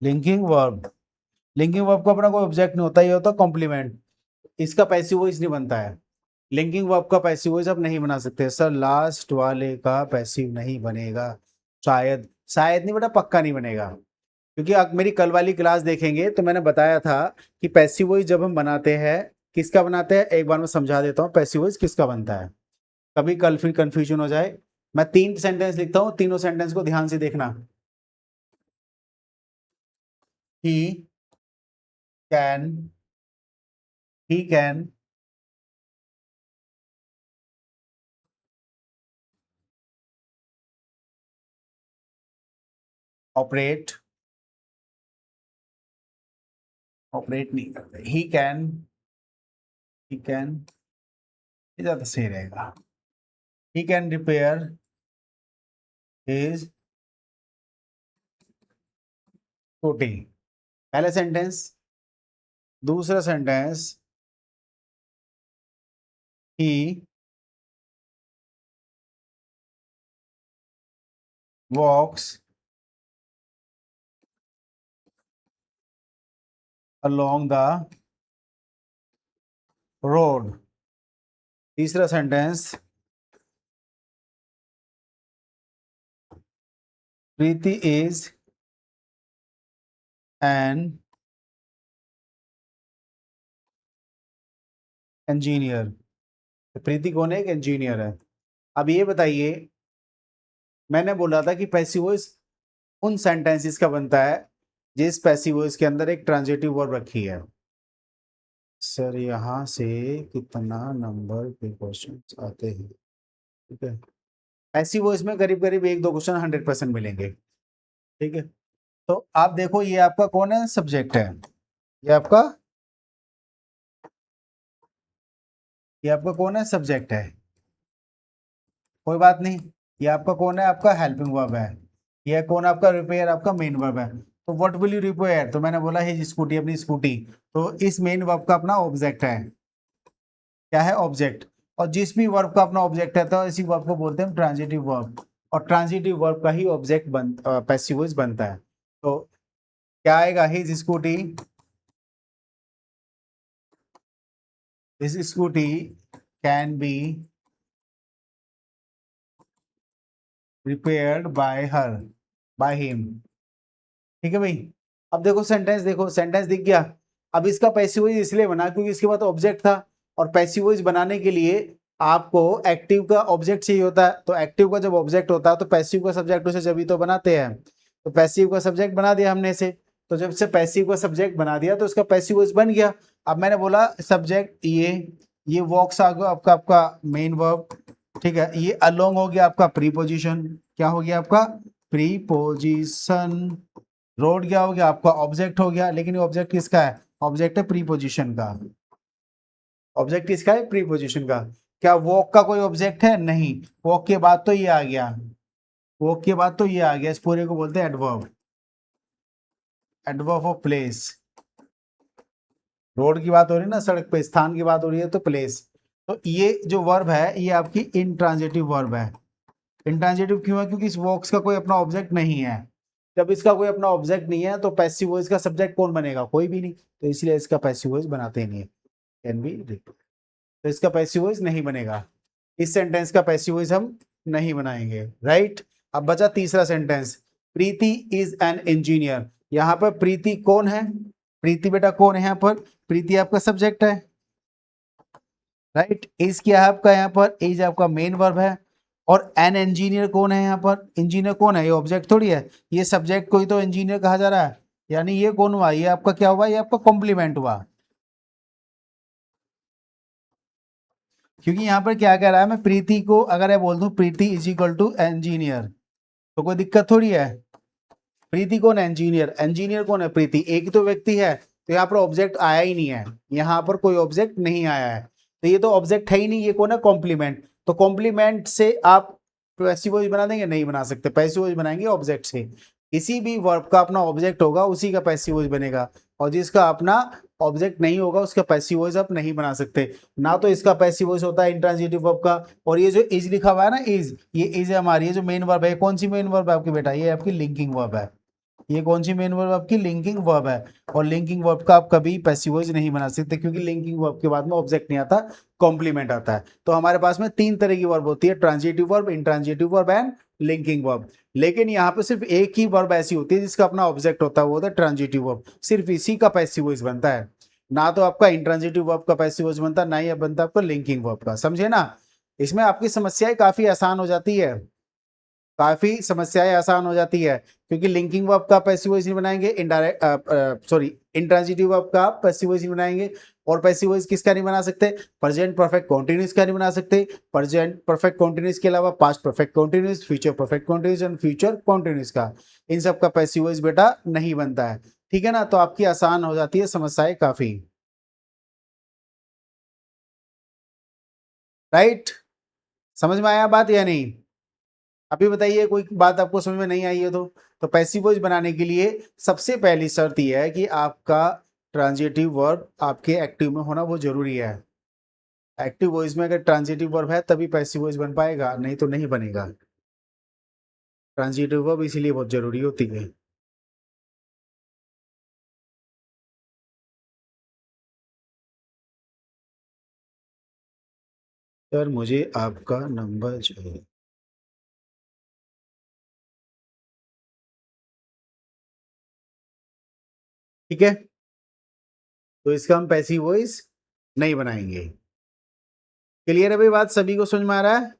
Linking verb. Linking verb का अपना कोई ऑब्जेक्ट नहीं होता, ये होता कॉम्प्लीमेंट। इसका पैसिव वॉइस नहीं बनता है। लिंकिंग वर्ब का पैसिव वॉइस आप नहीं बना सकते सर, लास्ट वाले का पैसिव नहीं बनेगा। शायद, शायद नहीं बेटा, पक्का नहीं बनेगा। क्योंकि आप मेरी कल वाली क्लास देखेंगे तो मैंने बताया था कि पैसिव वॉइस जब हम बनाते हैं, किसका बनाते हैं एक बार मैं समझा देता हूँ पैसिव वॉइस किसका बनता है। कभी कल फिर कंफ्यूजन हो जाए। मैं तीन सेंटेंस लिखता हूँ, तीनों सेंटेंस को ध्यान से देखना। He can, he can operate, operate नहीं करते, ही कैन, ये ज्यादा सही रहेगा। He can repair his scooty. पहला सेंटेंस। दूसरा sentence, he walks along the road। तीसरा sentence, Preeti is an engineer. Preeti कौन है? एक इंजीनियर है। अब ये बताइए, मैंने बोला था कि पैसिव वॉइस उन सेंटेंसेस का बनता है जिस पैसिव वॉइस के अंदर एक ट्रांजिटिव वर्ब रखी है। सर यहाँ से कितना नंबर के क्वेश्चन आते हैं? ठीक है, पैसिव वॉइस में करीब करीब एक दो क्वेश्चन 100% मिलेंगे। ठीक है, तो आप देखो ये आपका कौन है? सब्जेक्ट है। ये आपका, ये आपका कौन है? सब्जेक्ट है। कोई बात नहीं, ये आपका कौन है, आपका हेल्पिंग वर्ब है। ये कौन आपका, रिपेयर आपका मेन वर्ब है। तो व्हाट विल यू रिपेयर, तो मैंने बोला हिज स्कूटी, अपनी स्कूटी। तो इस मेन वर्ब का अपना ऑब्जेक्ट है, क्या है, ऑब्जेक्ट। और जिस भी वर्ब का अपना ऑब्जेक्ट है तो इसी वर्ब को बोलते हैं ट्रांजिटिव वर्ब, और ट्रांजिटिव वर्ब का ही ऑब्जेक्ट पैसिव वॉइस बनता है। तो क्या आएगा, his scooty, his scooty can be repaired bye her, by him. ठीक है भाई। अब देखो सेंटेंस, देखो सेंटेंस दिख गया। अब इसका पैसिव वॉइस इसलिए बना क्योंकि इसके बाद ऑब्जेक्ट था, और पैसिव वॉइस बनाने के लिए आपको एक्टिव का ऑब्जेक्ट चाहिए होता है। तो एक्टिव का जब ऑब्जेक्ट होता है तो पैसिव का सब्जेक्ट उसे जब ही तो बनाते हैं। तो पैसिव का सब्जेक्ट बना दिया हमने से, तो जब से पैसिव का सब्जेक्ट बना दिया तो उसका पैसिव वॉइस बन गया। अब मैंने बोला सब्जेक्ट ये वॉक्स आ गया आपका, आपका मेन वर्ब। ठीक है, ये अलोंग हो गया आपका प्रीपोजिशन, क्या हो गया आपका, प्रीपोजिशन। रोड क्या हो गया आपका, ऑब्जेक्ट हो गया। लेकिन ये ऑब्जेक्ट किसका है, ऑब्जेक्ट है प्रीपोजिशन का। ऑब्जेक्ट किसका है, प्रीपोजिशन का। क्या वॉक का कोई ऑब्जेक्ट है, नहीं। वॉक के बाद तो ये आ गया, वॉक के बाद तो ये आ गया, इस पूरे को बोलते हैं adverb, adverb of place. Road की बात हो रही है ना, सड़क पे स्थान की बात हो रही है तो प्लेस। तो ये जो वर्ब है ये आपकी इंट्रांजिटिव वर्ब है। इंट्रांजिटिव क्यों है, क्योंकि इस वॉक्स का कोई अपना ऑब्जेक्ट नहीं है। जब इसका कोई अपना ऑब्जेक्ट नहीं है तो पैसिव वॉइस का सब्जेक्ट कौन बनेगा, कोई भी नहीं। तो इसलिए इसका पैसिव वॉइस बनाते ही नहीं है, कैन बी। तो इसका पैसिव वॉइस नहीं बनेगा, इस सेंटेंस का पैसिव वॉइस हम नहीं बनाएंगे, राइट। अब बचा तीसरा sentence, Preeti is an engineer. यहाँ पर प्रीति कौन है, प्रीति बेटा कौन है यहाँ पर, प्रीति आपका सब्जेक्ट है, राइट। इज क्या है आपका, यहाँ पर इज आपका मेन वर्ब है। और एन इंजीनियर कौन है यहाँ पर, इंजीनियर कौन है, ये ऑब्जेक्ट थोड़ी है, ये सब्जेक्ट को ही तो इंजीनियर कहा जा रहा है। यानी ये कौन हुआ, ये आपका क्या हुआ, ये आपका कॉम्प्लीमेंट हुआ। क्योंकि यहाँ पर क्या कह रहा है, मैं प्रीति को अगर मैं बोल दूं प्रीति इज इक्वल टू इंजीनियर तो कोई दिक्कत थोड़ी है। प्रीति कौन है, इंजीनियर। इंजीनियर कौन है, प्रीति। एक ही तो व्यक्ति है, तो यहाँ पर ऑब्जेक्ट आया ही नहीं है, यहाँ पर कोई ऑब्जेक्ट नहीं आया है, तो ये तो ऑब्जेक्ट है ही नहीं, ये कौन है, कॉम्प्लीमेंट। तो कॉम्प्लीमेंट से आप पैसिव वॉइस बना देंगे, नहीं बना सकते। पैसिव वॉइस बनाएंगे ऑब्जेक्ट से, किसी भी वर्ब का अपना ऑब्जेक्ट होगा उसी का पैसिव वॉइस बनेगा, और जिसका अपना ऑब्जेक्ट नहीं होगा उसका पैसिव वॉइस आप नहीं बना सकते। ना तो इसका पैसिव वॉइस होता है इंट्रांजिटिव वर्ब का। और ये जो इज लिखा हुआ है ना, इज, ये इज है हमारी, ये जो मेन वर्ब है, कौन सी मेन वर्ब है आपकी बेटा, ये आपकी लिंकिंग वर्ब है। ये कौन सी मेन वर्ब आपकी, लिंकिंग वर्ब है। और लिंकिंग वर्ब का आप कभी पैसिव वॉइस नहीं बना सकते, क्योंकि लिंकिंग वर्ब के बाद में ऑब्जेक्ट नहीं आता, कॉम्प्लीमेंट आता है। तो हमारे पास में तीन तरह की वर्ब होती है, transitive verb, intransitive verb and linking verb. लेकिन यहाँ पे सिर्फ एक ही वर्ब ऐसी होती है जिसका अपना ऑब्जेक्ट होता है, वो होता है ट्रांजिटिव वर्ब। सिर्फ इसी का पैसिव वॉइस बनता है, ना तो आपका इंट्रांजिटिव वर्ब का पैसिव वॉइस बनता, ना ही बनता आपका लिंकिंग वर्ब का, समझे ना। इसमें आपकी समस्याएं काफी आसान हो जाती है, काफी समस्याएं आसान हो जाती है, क्योंकि लिंकिंग वर्ब का पैसिव वॉइस नहीं बनाएंगे, इनडायरेक्ट सॉरी इंट्रांजिटिव वर्ब का पैसिव वॉइस नहीं बनाएंगे। और पैसिव वॉइस किसका नहीं बना सकते, प्रेजेंट परफेक्ट कॉन्टिन्यूस का नहीं बना सकते। प्रेजेंट परफेक्ट कॉन्टिन्यूस के अलावा past perfect continuous, future perfect continuous and future continuous का, इन सब का पैसिव वॉइस बेटा नहीं बनता है। ठीक है ना, तो आपकी आसान हो जाती है समस्याएं काफी, राइट। समझ में आया बात या नहीं। अभी बताइए कोई बात आपको समझ में नहीं आई है तो पैसिव वॉइस बनाने के लिए सबसे पहली शर्त यह है कि आपका ट्रांजिटिव वर्ब आपके एक्टिव में होना वो जरूरी है। एक्टिव वॉइस में अगर ट्रांजिटिव वर्ब है तभी पैसिव वॉइस बन पाएगा, नहीं तो नहीं बनेगा। ट्रांजिटिव वर्ब इसीलिए बहुत जरूरी होती है। सर मुझे आपका नंबर चाहिए। ठीक है, तो इसका हम पैसिव वॉइस नहीं बनाएंगे। क्लियर है भाई, बात सभी को समझ में आ रहा है।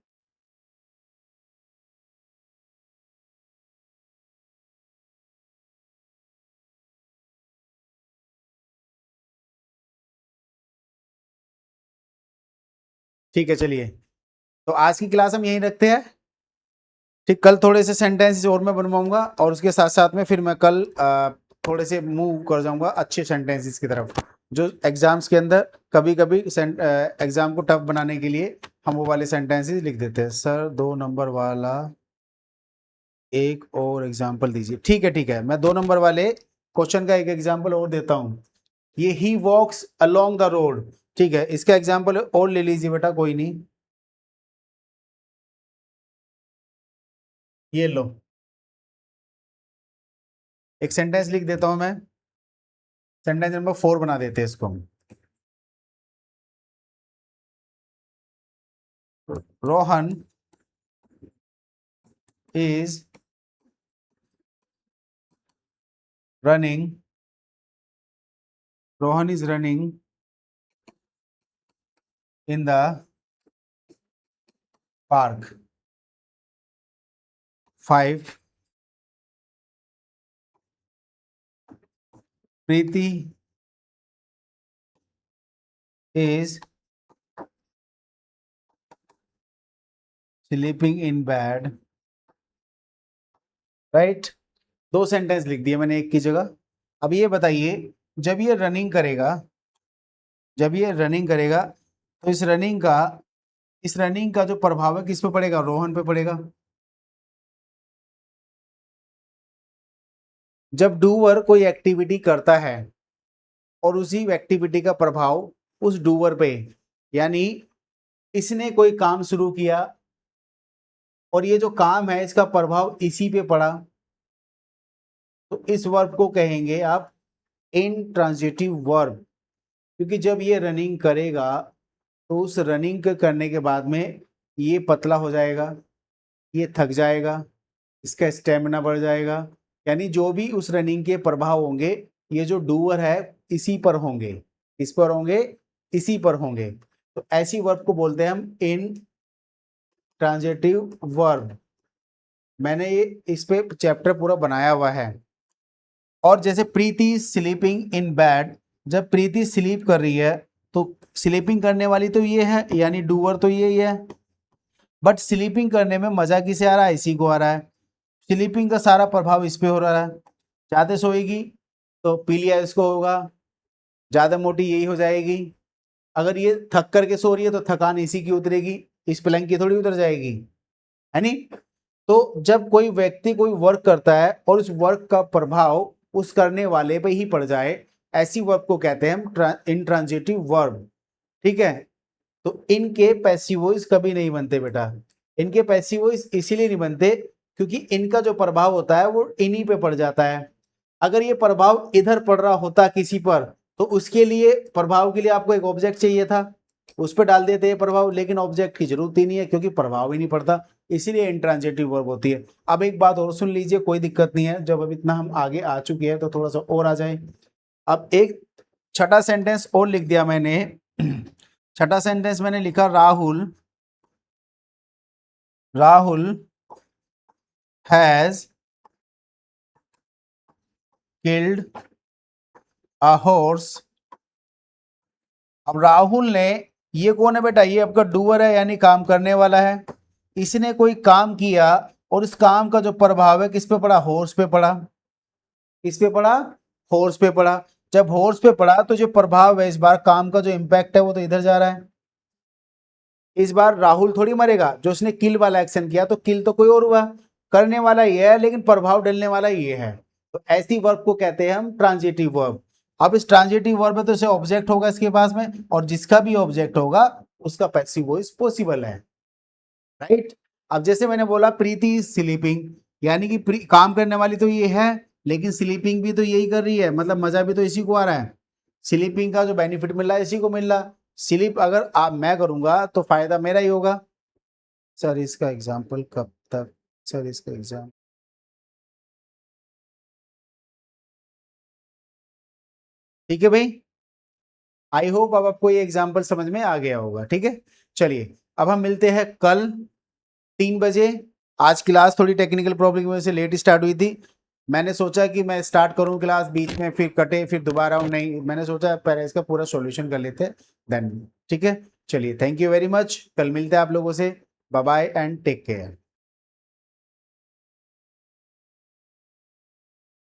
ठीक है, चलिए तो आज की क्लास हम यहीं रखते हैं। ठीक, कल थोड़े से सेंटेंस और मैं बनवाऊंगा, और उसके साथ साथ में फिर मैं कल थोड़े से मूव कर जाऊंगा अच्छे सेंटेंसेस की तरफ, जो एग्जाम्स के अंदर कभी कभी एग्जाम को टफ बनाने के लिए हम वो वाले सेंटेंसेस लिख देते हैं। सर 2 नंबर वाला एक और एग्जाम्पल दीजिए। ठीक है ठीक है, मैं 2 नंबर वाले क्वेश्चन का एक एग्जाम्पल और देता हूँ। ये ही वॉक्स अलोंग द रोड, ठीक है, इसका एग्जाम्पल और ले लीजिए बेटा, कोई नहीं। ये लो, एक सेंटेंस लिख देता हूं मैं, सेंटेंस नंबर 4 बना देते हैं इसको हम। Rohan is running, Rohan is running in the park 5, Preeti is sleeping in bed, right. 2 sentence लिख दिए मैंने एक की जगह। अब ये बताइए, जब ये रनिंग करेगा, जब ये रनिंग करेगा तो इस रनिंग का जो प्रभाव है किस पे पड़ेगा? रोहन पे पड़ेगा। जब डूअर कोई एक्टिविटी करता है और उसी एक्टिविटी का प्रभाव उस डूअर पे, यानी इसने कोई काम शुरू किया और ये जो काम है इसका प्रभाव इसी पे पड़ा, तो इस वर्ब को कहेंगे आप इंट्रांजिटिव वर्ब। क्योंकि जब ये रनिंग करेगा तो उस रनिंग के करने के बाद में ये पतला हो जाएगा, ये थक जाएगा, इसका स्टेमिना बढ़ जाएगा, यानी जो भी उस रनिंग के प्रभाव होंगे ये जो डूअर है इसी पर होंगे, इस पर होंगे, इसी पर होंगे। तो ऐसी वर्ब को बोलते हैं हम इन ट्रांजिटिव वर्ब। मैंने ये इस पे चैप्टर पूरा बनाया हुआ है। और जैसे प्रीति स्लीपिंग इन बेड, जब प्रीति स्लीप कर रही है तो स्लीपिंग करने वाली तो ये है, यानी डूअर तो ये ही है, बट स्लीपिंग करने में मजा किसे आ रहा है? इसी को आ रहा है। स्लीपिंग का सारा प्रभाव इस पे हो रहा है। ज़्यादा सोएगी तो पीलिया इसको होगा, ज़्यादा मोटी यही हो जाएगी। अगर ये थक करके सो रही है तो थकान इसी की उतरेगी, इस पलंग की थोड़ी उतर जाएगी, है नी। तो जब कोई व्यक्ति कोई वर्क करता है और उस वर्क का प्रभाव उस करने वाले पे ही पड़ जाए, ऐसी वर्ब को कहते हैं हम इंट्रांजिटिव वर्ब, ठीक है। तो इनके पैसिव वॉइस कभी नहीं बनते बेटा। इनके पैसिव वॉइस इसीलिए नहीं बनते क्योंकि इनका जो प्रभाव होता है वो इन्हीं पे पड़ जाता है। अगर ये प्रभाव इधर पड़ रहा होता किसी पर तो उसके लिए प्रभाव के लिए आपको एक ऑब्जेक्ट चाहिए था, उस पर डाल देते हैं प्रभाव, लेकिन ऑब्जेक्ट की जरूरत ही नहीं है क्योंकि प्रभाव ही नहीं पड़ता, इसीलिए इंट्रांजिटिव वर्ब होती है। अब एक बात और सुन लीजिए, कोई दिक्कत नहीं है, जब अब इतना हम आगे आ चुके हैं तो थोड़ा सा और आ जाए। अब एक छठा सेंटेंस और लिख दिया मैंने। छठा सेंटेंस मैंने लिखा Rahul has killed a horse. अब राहुल ने, ये कौन है बेटा? ये आपका डूअर है, यानी काम करने वाला है। इसने कोई काम किया और इस काम का जो प्रभाव है किस पे पड़ा? हॉर्स पे पड़ा। किस पे पड़ा? हॉर्स पे पड़ा। जब हॉर्स पे पड़ा तो जो प्रभाव है इस बार काम का जो इंपैक्ट है वो तो इधर जा रहा है। इस बार राहुल थोड़ी मरेगा, जो उसने किल वाला एक्शन किया, तो किल तो कोई और हुआ, करने वाला ये है लेकिन प्रभाव डालने वाला ये है। तो ऐसी वर्ब को कहते हैं हम ट्रांजिटिव वर्ब। अब इस ट्रांजिटिव वर्ब में तो इसे ऑब्जेक्ट होगा इसके पास में, और जिसका भी ऑब्जेक्ट होगा उसका पैसिव वॉइस पॉसिबल है, राइट। अब जैसे मैंने बोला प्रीति स्लीपिंग, यानी कि काम करने वाली तो ये है लेकिन स्लीपिंग भी तो यही कर रही है, मतलब मजा भी तो इसी को आ रहा है। स्लीपिंग का जो बेनिफिट मिल रहा है इसी को मिल रहा। स्लीप अगर आप मैं करूंगा तो फायदा मेरा ही होगा। सर इसका एग्जाम्पल कब तक? सर इसका एग्जाम, ठीक है भाई। आई होप अब आपको ये एग्जाम्पल समझ में आ गया होगा, ठीक है। चलिए अब हम मिलते हैं कल 3 बजे। आज क्लास थोड़ी टेक्निकल प्रॉब्लम की वजह से लेट स्टार्ट हुई थी। मैंने सोचा कि मैं स्टार्ट करूं क्लास, बीच में फिर कटे, फिर दोबारा आऊं, नहीं, मैंने सोचा पहले इसका पूरा सॉल्यूशन कर लेते हैं देन, ठीक है। चलिए थैंक यू वेरी मच, कल मिलते हैं आप लोगों से। Bye bye and take care.